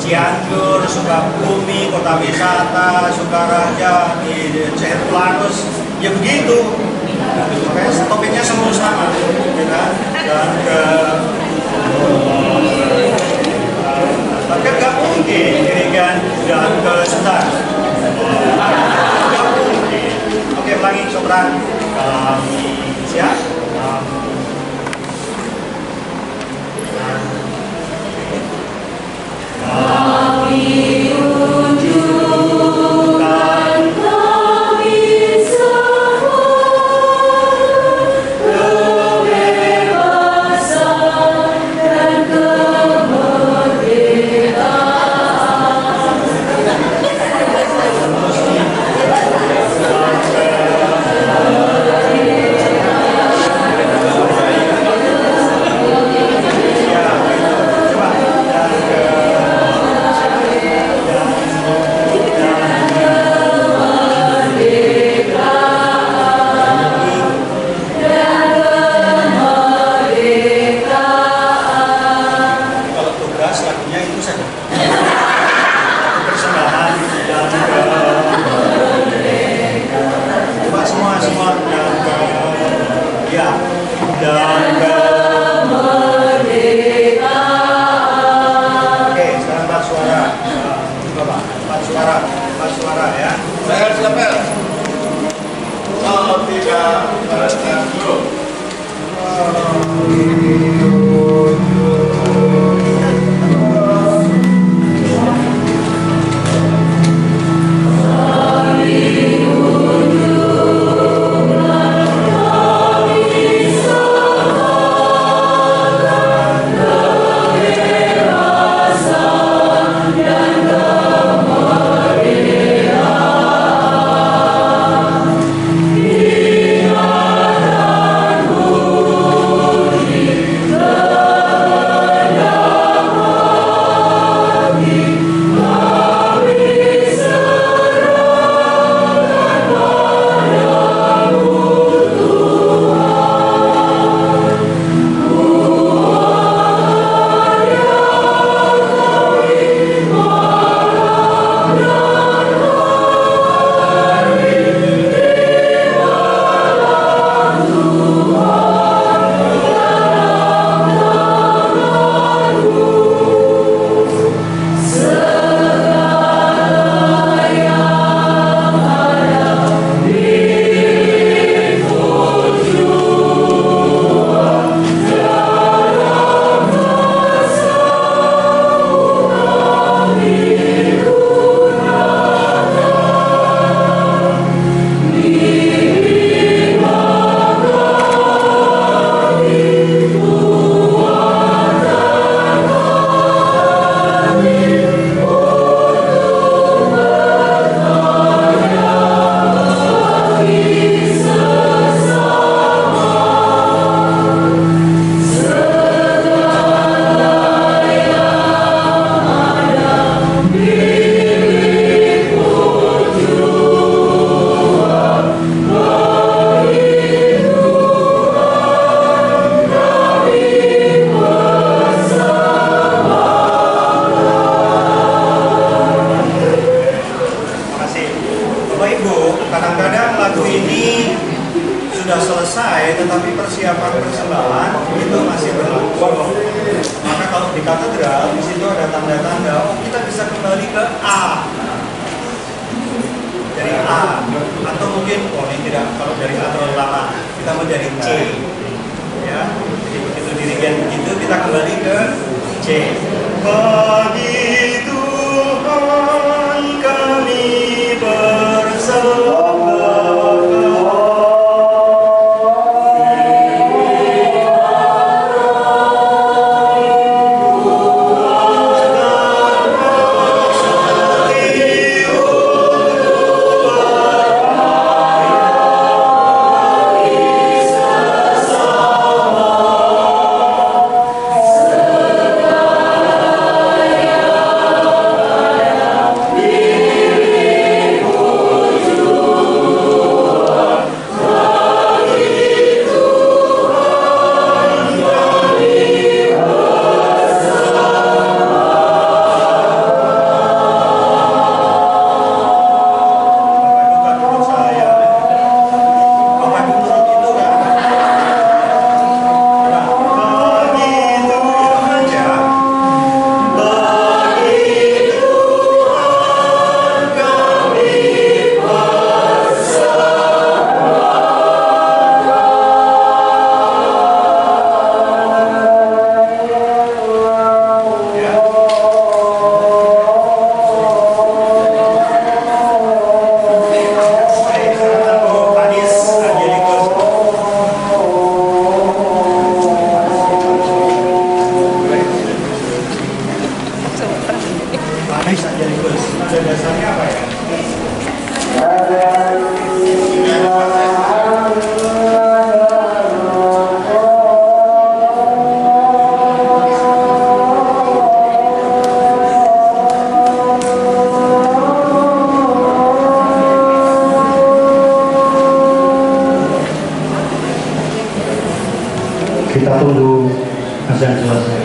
Cianjur, Sukabumi, Kota Wisata, Sukaraja, di Ciherplanus, ya begitu. Makanya topiknya semua sama, ya kan? Dan tapi nggak mungkin ini kan dan sebentar. Nggak mungkin. Oke, ulangi sopran. Kami siap. Kami unjukkan kami sebarkan kebebasan dan kemerdekaan. Kalau tugas lagunya itu saja. Persembahan dan coba semua dan ya dan kemerdekaan. Oke, sekarang 4 suara. Coba 4 suara ya. Saya siapel. Oh, tidak dulu. tetapi persiapan persembahan itu masih berlaku. Maka kalau di katedral di situ ada tanda-tanda, oh kita bisa kembali ke A. Dari A, atau mungkin oh ini tidak, kalau dari A terlalu lama, kita mau dari C. Ya, jadi begitu dirigen begitu kita kembali ke C. Bagi Tuhan kami bersembah. Kita tunggu azan selesai.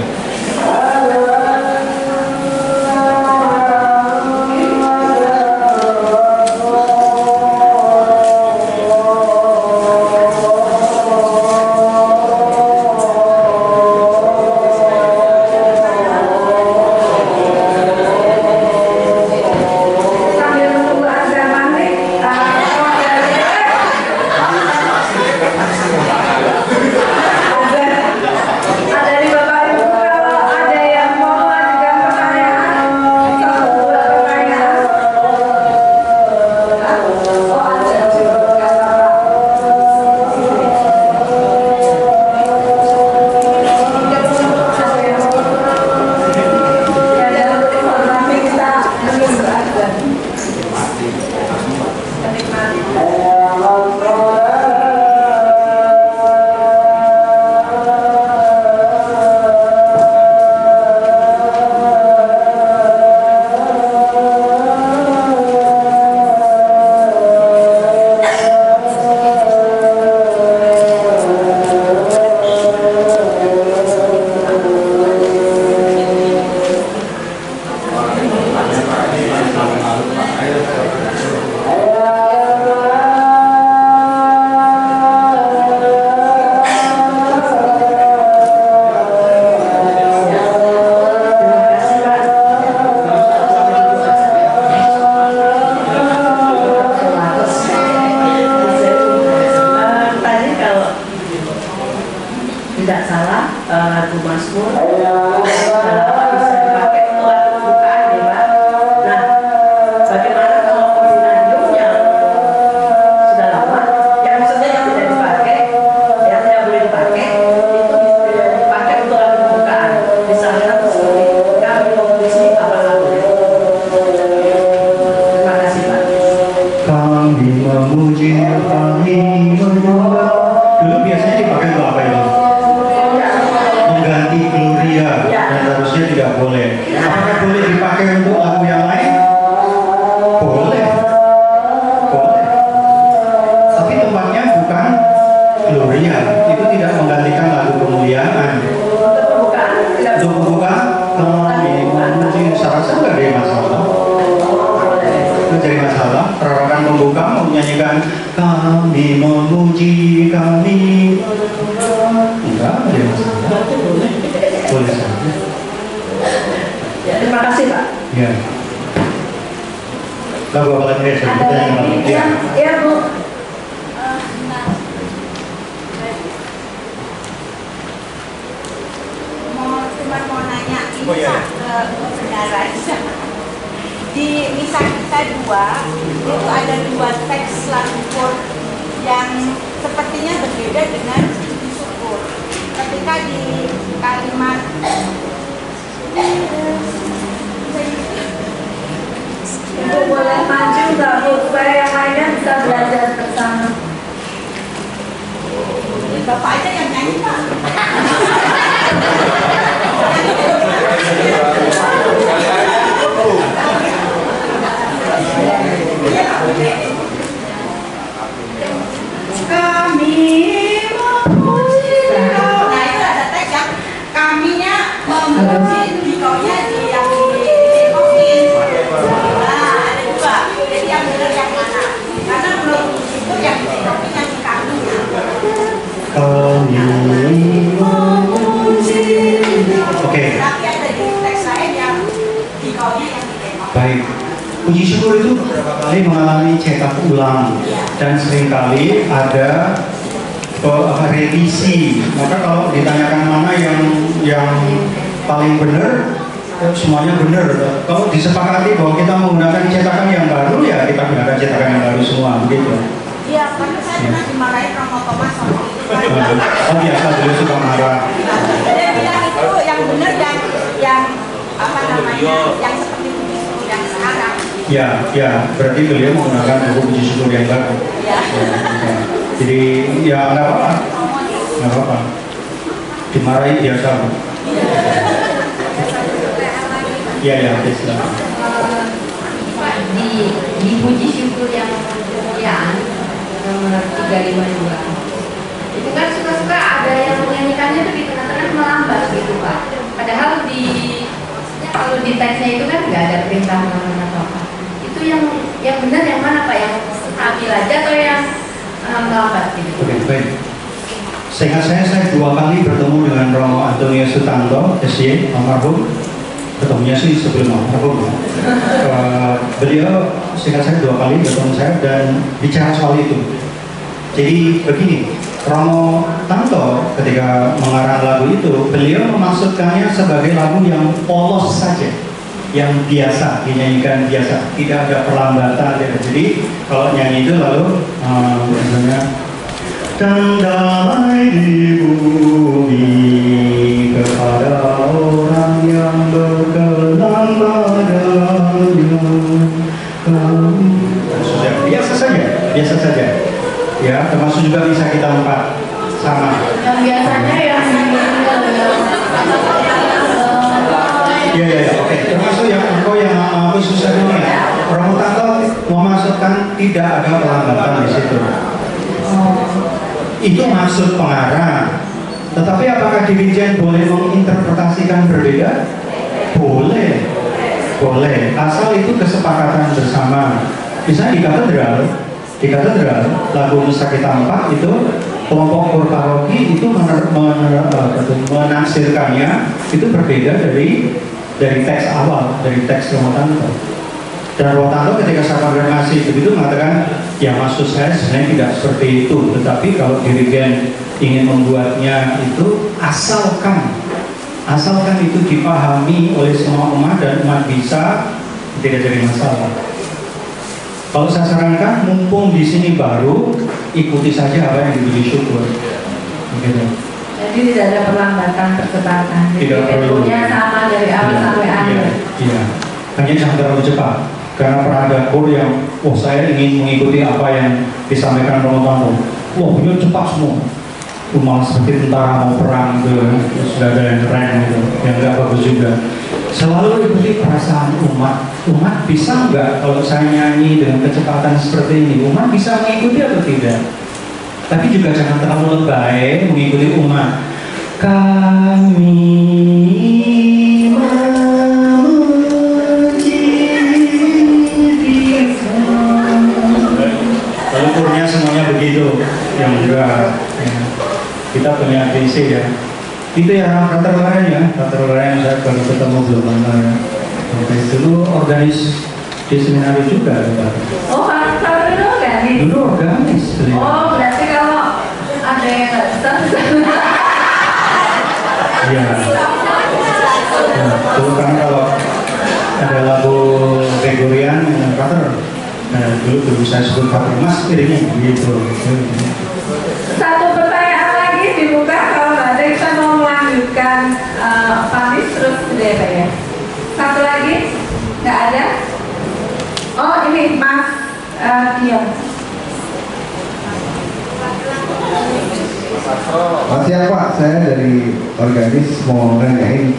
Tidak salah, lagu Mazmur bisa dipakai untuk lagu pembukaan ya Pak. Nah, bagaimana kalau ordinariumnya sudah lama, yang maksudnya yang tidak dipakai, yang boleh dipakai, itu bisa dipakai untuk lagu pembukaan. Misalnya seperti kami komposisi apa lagunya. Terima kasih Pak. Kami memuji, kami menyembah. Dulu biasanya dipakai untuk apa itu? Mengganti Gloria, dan harusnya tidak boleh. Apakah boleh dipakai untuk lagu yang lain? Boleh, boleh. Tapi tempatnya bukan Gloria. Itu tidak menggantikan lagu kemuliaan. Untuk pembukaan, Untuk membuka, kami memuji. Saya rasa nggak ada masalah. Nggak jadi masalah. Rarakan pembuka mau nyanyikan kami memuji kami. Enggak, ada masalah. Boleh saja. Ya, terima kasih Pak. Ya. Lagu apa lagi ya? Ada lagi ya Bu. Mau nanya ini Oh, iya. Pak, ke saudara di Misa kita 2 itu ada 2 teks lagu chord yang sepertinya berbeda dengan puji syukur. Ketika di kalimat Ibu boleh maju nggak Bu? Supaya yang lainnya bisa belajar bersama. Bapak aja yang nyanyi Pak. Kami memuji Kau. Nah itu ada teks yang kaminya memuji dikonya di yang dikokin. Nah ada juga. Jadi yang benar yang mana? Karena belum itu yang dikokin yang di kaminya. Kami memuji. Oke. Tapi ada di teks lain yang dikonya yang dikokin. Baik. Puji syukur itu beberapa kali mengalami cetak ulang dan seringkali ada revisi. Maka kalau ditanyakan mana yang paling benar, semuanya benar. Kalau disepakati bahwa kita menggunakan cetakan yang baru, ya kita gunakan cetakan yang baru semua, begitu. Iya, karena saya pernah dimarahin Romo Thomas sama itu. Oh biasa, beliau suka marah. Dia bilang itu yang benar yang apa namanya, yang seperti itu yang sekarang. Ya, berarti beliau menggunakan buku puji syukur yang baru. Ya. Ya. Jadi ya nggak apa-apa, dimarahi biasa. Ya, silakan. Di puji syukur yang kemuliaan nomor 352 itu kan suka-suka ada yang menyanyikannya itu di tengah-tengah melambat gitu Pak. Padahal kalau di teksnya itu kan nggak ada perintah melambat apa-apa. Itu yang benar yang mana Pak? Yang stabil aja atau yang melambat gitu? Oke, baik. Seingat saya 2 kali bertemu dengan Romo Antonio Sutanto, SY, almarhum. Ketemunya sih sebelum almarhum. Beliau seingat saya 2 kali bertemu saya dan bicara soal itu. Jadi begini, Romo Tanto ketika mengarang lagu itu, beliau memaksudkannya sebagai lagu yang polos saja, yang biasa, dinyanyikan biasa, tidak ada perlambatan. Jadi kalau nyanyi itu lalu misalnya dan damai di bumi kepada orang yang berkenan padanya. Sudah biasa saja. Ya, termasuk juga bisa kita 4 sama. Yang biasanya yang Iya, oke. Termasuk yang engkau yang aku susah ini ya. Romo Tanto memasukkan tidak ada pelambatan di situ. Itu maksud pengarang. Tetapi apakah dirijen boleh menginterpretasikan berbeda? Boleh. Asal itu kesepakatan bersama. Misalnya di katedral lagu Nusa Kita 4 itu kelompok kor paroki itu menafsirkannya itu berbeda dari teks awal, dari teks Romo Tanto. Dan Romo Tanto ketika saya konfirmasi begitu mengatakan, ya maksud saya sebenarnya tidak seperti itu, tetapi kalau dirigen ingin membuatnya itu asalkan itu dipahami oleh semua umat dan umat bisa, tidak jadi masalah. Kalau saya sarankan, mumpung di sini baru, ikuti saja apa yang dipuji syukur. Begitu. jadi tidak ada perlambatan percepatan. Tidak Jadi perlu. temponya sama dari awal sampai akhir. Iya. Hanya jangan terlalu cepat. Karena pernah ada kor yang, saya ingin mengikuti apa yang disampaikan Romo Tanto. Ini cepat semua. Malah seperti tentara mau perang gitu, sudah ada yang keren gitu, yang nggak bagus juga. Selalu ikuti perasaan umat. Umat bisa nggak kalau saya nyanyi dengan kecepatan seperti ini? Umat bisa mengikuti atau tidak? Tapi juga jangan terlalu lebay mengikuti umat. Kami memuji Dikau. Itu ya Frater Lorraine ya, Frater Lorraine saya baru ketemu belum lama ya. Oke, dulu organis di seminari juga ya, Pak. Oh, kalau dulu organis? Dulu organis. Oh, berarti kalau ada yang nggak bisa. Iya. Nah, dulu kan kalau ada lagu Gregorian Frater, nah dulu saya sebut Frater Mas ini gitu. Satu pertanyaan lagi dibuka kalau nggak ada kita mau melanjutkan Panis terus deh Pak ya. Satu lagi nggak ada. Oh ini Mas Dion. Siap Pak, saya dari organis mau nanyain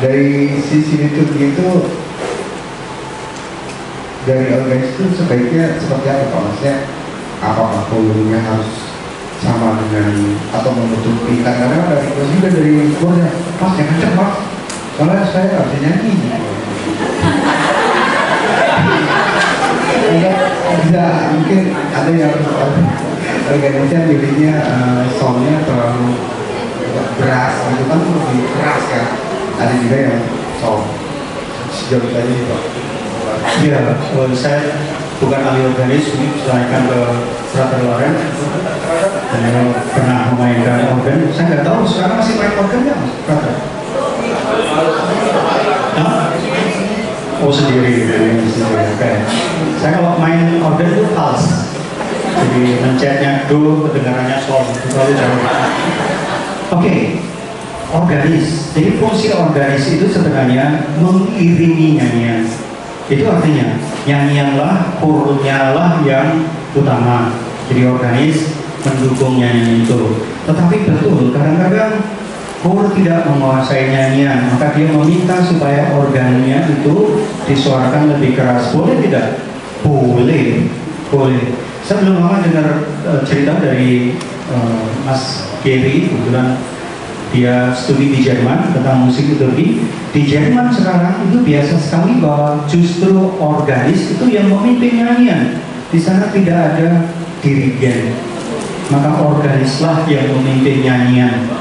dari sisi liturgi itu, dari organis itu sebaiknya seperti apa Pak? Maksudnya apakah volume harus sama dengan atau menutupi? Karena dari juga dari kurnya, Mas yang kenceng Mas, soalnya saya nggak bisa nyanyi. Bisa mungkin ada yang organisasi miliknya soundnya terlalu keras gitu kan, lebih keras kan. Ada juga yang sound sejauh tadi Pak. Iya, saya bukan ahli organis, ini diserahkan ke Frater Lorraine dan pernah memainkan organ. Saya nggak tahu sekarang masih main organ nggak Mas Frater? Oh sendiri, okay. Saya kalau main organ itu fals, jadi mencetnya do, kedengarannya sol, selalu jauh. Oke, organis. Jadi fungsi organis itu sebenarnya mengiringi nyanyian. Itu artinya nyanyianlah, kurnya lah yang utama. Jadi organis mendukung nyanyian itu. Tetapi betul, kadang-kadang kur tidak menguasai nyanyian, maka dia meminta supaya organnya itu disuarakan lebih keras. Boleh tidak? Boleh, boleh. Saya belum lama dengar cerita dari Mas Gary, kebetulan dia studi di Jerman tentang musik liturgi. Di Jerman sekarang itu biasa sekali bahwa justru organis itu yang memimpin nyanyian. Di sana tidak ada dirigen, maka organislah yang memimpin nyanyian.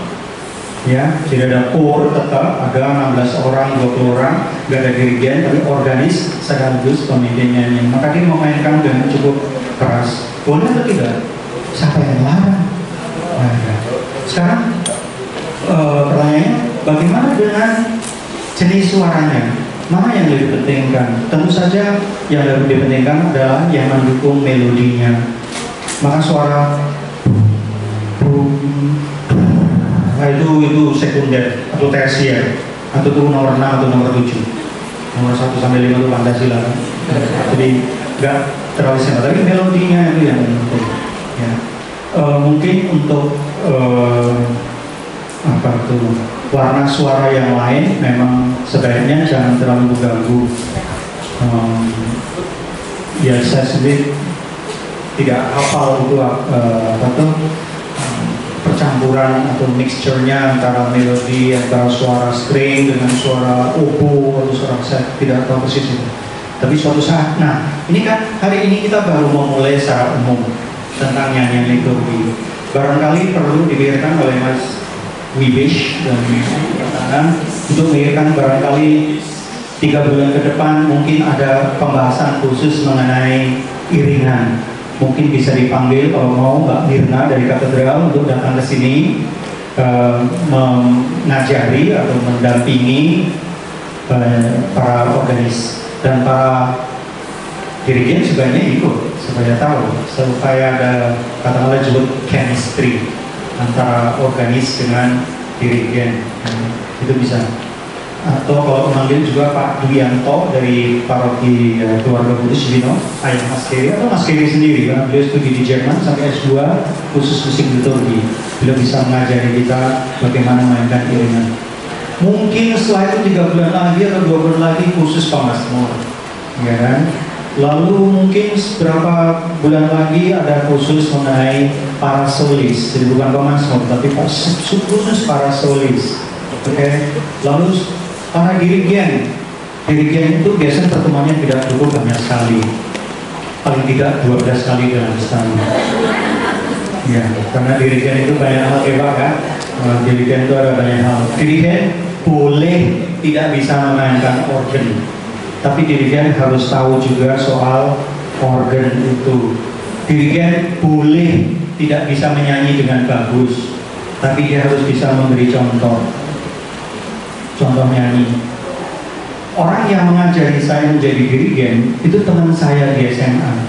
Ya, tidak ada kor, tetap ada 16 orang, 20 orang, nggak ada dirigen, tapi organis sekaligus pemimpin nyanyian. Maka dia memainkan dengan cukup keras. Boleh atau tidak? Siapa yang larang? Nah, sekarang pertanyaannya, bagaimana dengan jenis suaranya? Mana yang lebih pentingkan? Tentu saja yang lebih pentingkan adalah yang mendukung melodinya. Maka suara itu sekunder atau tersier, atau itu nomor 6 atau nomor 7, nomor 1 sampai 5 itu Pancasila kan? Jadi nggak terlalu simpel, tapi melodinya itu yang penting ya. Mungkin untuk warna suara yang lain memang sebaiknya jangan terlalu mengganggu. Ya saya sendiri tidak hafal itu percampuran atau mixture-nya antara melodi, antara suara string dengan suara oboe atau suara saya tidak tahu persis itu. Tapi suatu saat, nah ini kan hari ini kita baru memulai secara umum tentang nyanyian liturgi. Barangkali perlu dipikirkan oleh Mas Wibish dan Tangan untuk memikirkan barangkali 3 bulan ke depan mungkin ada pembahasan khusus mengenai iringan. Mungkin bisa dipanggil kalau mau Mbak Mirna dari katedral untuk datang ke sini mengajari atau mendampingi para organis dan para dirigen sebaiknya ikut supaya tahu, supaya ada katakanlah disebut chemistry antara organis dengan dirigen, itu bisa. Atau kalau memanggil juga Pak Duyanto dari paroki Keluarga Kudus Cibinong, ayah Mas Keri atau Mas Keri sendiri, karena beliau studi di Jerman sampai S2 khusus musik liturgi. Beliau bisa mengajari kita bagaimana memainkan iringan. Mungkin setelah itu 3 bulan lagi atau 2 bulan lagi khusus Pamazmur, ya kan? Lalu mungkin beberapa bulan lagi ada khusus mengenai para solis, jadi bukan Pamazmur tapi khusus para solis. Oke. Lalu para dirigen itu biasanya pertemuannya tidak cukup banyak sekali, paling tidak 12 kali dalam setahun. Ya, karena dirigen itu banyak hal hebat kan. Dirigen itu ada banyak hal. Dirigen boleh tidak bisa memainkan organ, tapi dirigen harus tahu juga soal organ itu. Dirigen boleh tidak bisa menyanyi dengan bagus, tapi dia harus bisa memberi contoh nyanyi. Orang yang mengajari saya menjadi dirigen itu teman saya di SMA.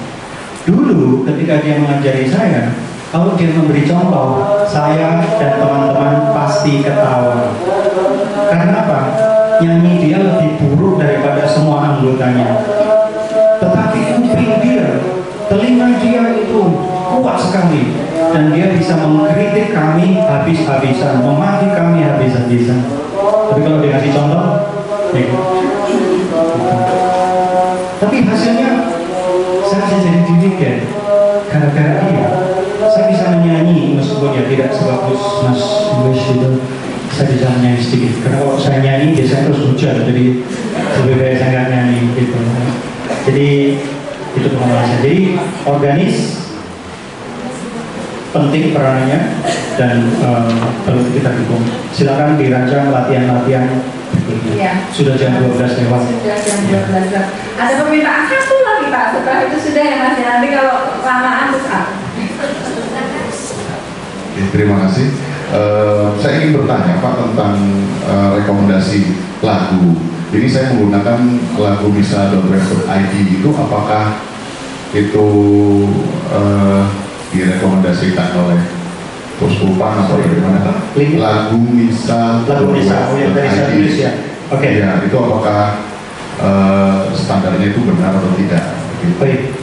Dulu ketika dia mengajari saya, kalau dia memberi contoh, saya dan teman-teman pasti ketawa. Karena apa? Nyanyi dia lebih buruk daripada semua anggotanya. Tetapi kuping dia, telinga dia itu kuat sekali, dan dia bisa mengkritik kami habis-habisan, memaki kami habis-habisan. Tapi kalau dikasih contoh, ya. Tapi hasilnya saya bisa jadi dirigen gara-gara dia. Saya bisa menyanyi meskipun ya tidak sebagus Mas English itu. Saya bisa menyanyi sedikit. Karena kalau saya nyanyi biasanya terus hujan, jadi lebih baik saya nggak nyanyi gitu. Jadi itu pengalaman saya. Jadi organis penting peranannya dan perlu kita dukung. Silakan dirancang latihan-latihan. Ya. Sudah jam 12 lewat. Sudah jam 12 lewat. Ada permintaan satu lagi Pak. Setelah itu sudah ya Mas. Nanti kalau lamaan terus apa? Terima kasih. Saya ingin bertanya Pak tentang rekomendasi lagu. Jadi saya menggunakan lagu misa.web.id itu, apakah itu direkomendasikan oleh Uskupan atau bagaimana? Lagu misa. Oh ya, dari saya tulis ya. Oke. Ya, itu apakah standarnya itu benar atau tidak? Baik.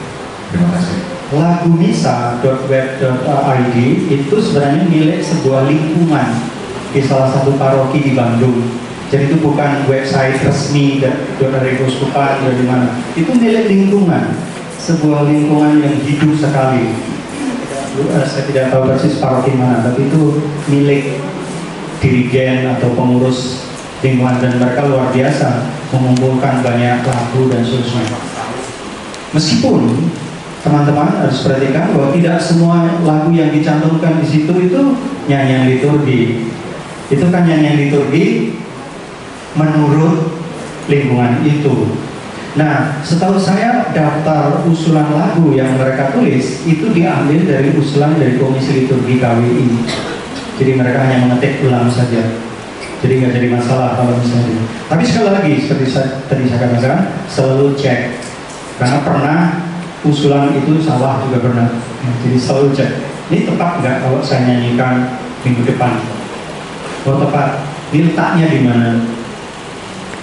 Terima kasih. Lagu misa.web.id itu sebenarnya milik sebuah lingkungan di salah satu paroki di Bandung. Jadi itu bukan website resmi dari Uskupan dari mana. Itu milik lingkungan, sebuah lingkungan yang hidup sekali. Saya tidak tahu persis paroki mana, tapi itu milik dirigen atau pengurus lingkungan, dan mereka luar biasa mengumpulkan banyak lagu dan seterusnya. Meskipun teman-teman harus perhatikan bahwa tidak semua lagu yang dicantumkan di situ itu nyanyian liturgi. Itu kan nyanyian liturgi menurut lingkungan itu. Nah, setahu saya daftar usulan lagu yang mereka tulis itu diambil dari usulan dari Komisi Liturgi KWI. Jadi mereka hanya mengetik ulang saja. Jadi nggak jadi masalah kalau misalnya. Tapi sekali lagi seperti tadi saya katakan, selalu cek. Karena pernah usulan itu salah juga pernah. Jadi selalu cek. Ini tepat nggak kalau saya nyanyikan minggu depan? Oh tepat. Ini letaknya di mana?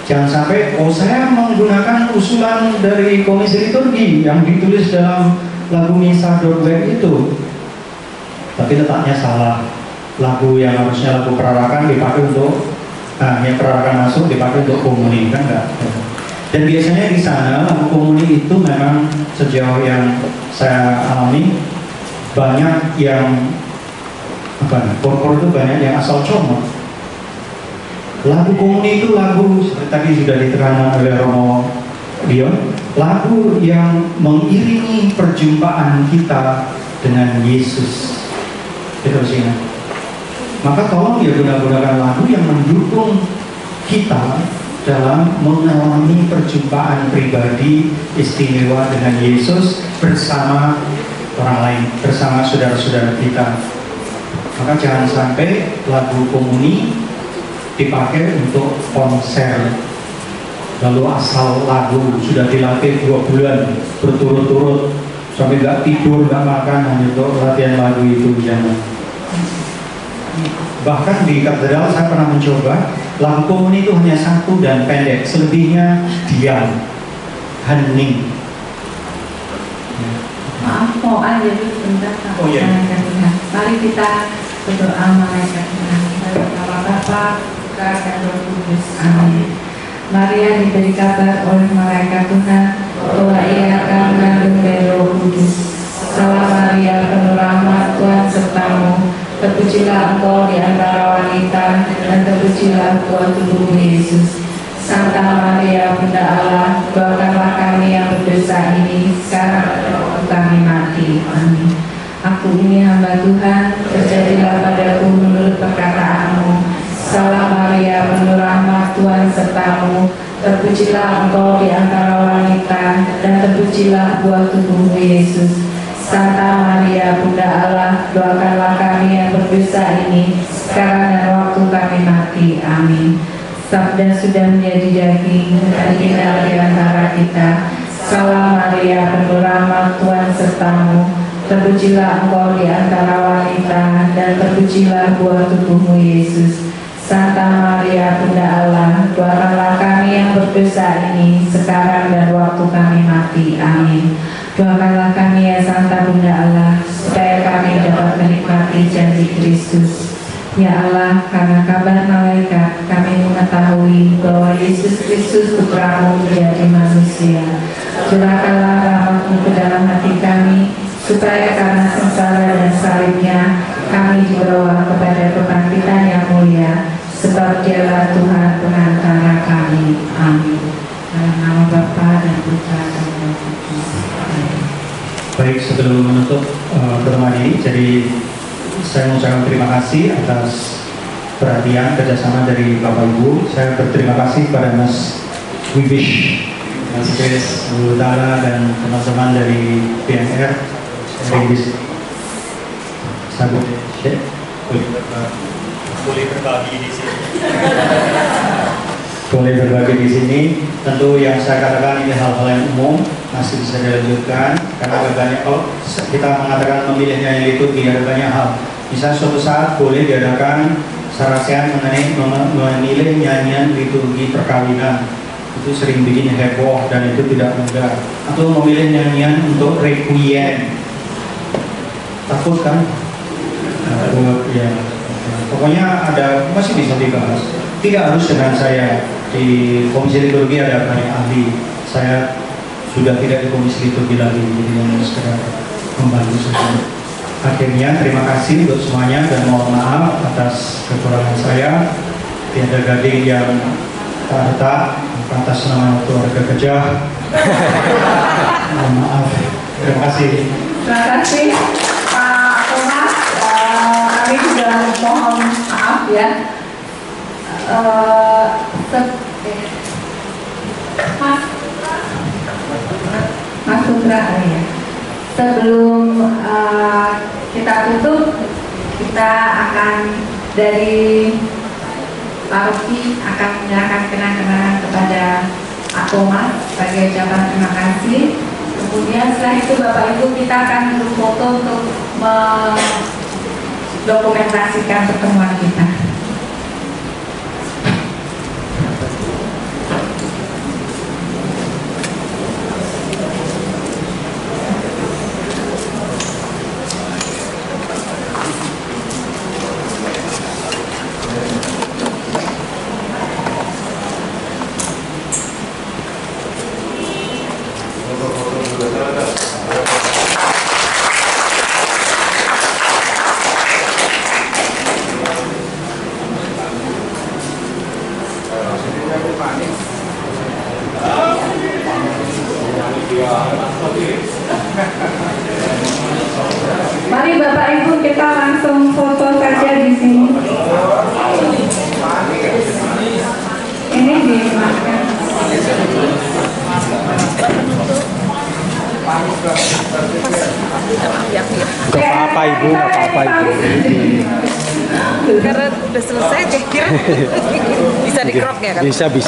Jangan sampai, saya menggunakan usulan dari Komisi Liturgi yang ditulis dalam lagu misa.web itu, tapi letaknya salah. Lagu yang harusnya lagu perarakan dipakai untuk, yang perarakan masuk dipakai untuk komuni, kan enggak? Dan biasanya di sana lagu komuni itu memang sejauh yang saya alami banyak yang kor-kor itu banyak yang asal comot. Lagu komuni itu lagu seperti tadi sudah diterangkan oleh Romo Dion, lagu yang mengiringi perjumpaan kita dengan Yesus. Itu harus ingat. Maka tolong ya gunakan lagu yang mendukung kita dalam mengalami perjumpaan pribadi istimewa dengan Yesus bersama orang lain, bersama saudara-saudara kita. Maka jangan sampai lagu komuni dipakai untuk konser, lalu asal lagu sudah dilatih 2 bulan berturut-turut sampai nggak tidur, nggak makan hanya untuk latihan lagu itu. Jangan. Bahkan di katedral saya pernah mencoba lagu komuni itu hanya 1 dan pendek, selebihnya diam, hening. Maaf, mau aja dulu sebentar. Oh iya. Mari kita berdoa malaikat Tuhan. Bapak, dan Roh Kudus. Amin. Maria diberi kabar oleh malaikat Tuhan bahwa ia akan mengandung dari Roh Kudus. Salam Maria, penuh rahmat, Tuhan sertamu. Terpujilah engkau di antara wanita, dan terpujilah buah tubuhmu Yesus. Santa Maria, Bunda Allah, doakanlah kami yang berdosa ini sekarang dan waktu kami mati. Amin. Aku ini hamba Tuhan, terjadilah padaku menurut perkataan Terpujilah Engkau di antara wanita, dan terpujilah buah tubuhmu Yesus. Santa Maria, Bunda Allah, doakanlah kami yang berdosa ini, sekarang dan waktu kami mati. Amin. Sabda sudah menjadi daging dan tinggal di antara kita. Salam Maria, penuh rahmat, Tuhan sertamu. Terpujilah Engkau di antara wanita, dan terpujilah buah tubuhmu Yesus. Santa Maria, Bunda Allah, doakanlah kami yang berdosa ini, sekarang dan waktu kami mati. Amin. Doakanlah kami ya Santa Bunda Allah, supaya kami dapat menikmati janji Kristus. Ya Allah, karena kabar malaikat, kami mengetahui bahwa Yesus Kristus Putramu menjadi manusia. Curahkanlah rahmat-Mu ke dalam hati kami, supaya karena sengsara dan salibnya, kami dibawa kepada kebangkitan yang mulia, sebab Dialah Tuhan pengantara kami. Amin. Dalam nama Bapa dan Putra dan Roh Kudus. Baik, sebelum menutup pertemuan ini, jadi saya mengucapkan terima kasih atas perhatian kerjasama dari Bapak Ibu. Saya berterima kasih kepada Mas Wibish, Mas Grace, Bu Tara, dan teman-teman dari PNR. Saya boleh berbagi di sini. Boleh berbagi di sini. Tentu yang saya katakan ini hal-hal yang umum, masih bisa dilanjutkan karena ada banyak. Kalau kita mengatakan memilih nyanyi liturgi, ada banyak hal. Bisa suatu saat boleh diadakan sarasian mengenai memilih nyanyian liturgi perkawinan. Itu sering bikin heboh dan itu tidak mudah. Atau memilih nyanyian untuk requiem. Takut kan? Takut ya. Pokoknya ada, masih bisa dibahas. Tidak harus dengan saya. Di komisi liturgi ada banyak ahli. Saya sudah tidak di komisi liturgi lagi, jadi yang sekedar membantu saja. Akhirnya terima kasih untuk semuanya dan mohon maaf atas kekurangan saya. Tiada gading yang tak retak atas nama keluarga kejah. Mohon maaf. Terima kasih. Terima kasih Pak Thomas. Kami juga mohon maaf ya. Mas Putra ya. Sebelum kita tutup, kita akan dari paroki akan menyerahkan kenang-kenangan kepada Pak Thomas sebagai ucapan terima kasih. Kemudian setelah itu Bapak Ibu kita akan berfoto untuk mendokumentasikan pertemuan kita. Mari Bapak Ibu kita langsung foto saja di sini. Ini di Gak apa-apa Ibu, gak apa-apa Ibu. Karena udah selesai, kira bisa di crop ya kan? Bisa Ibu.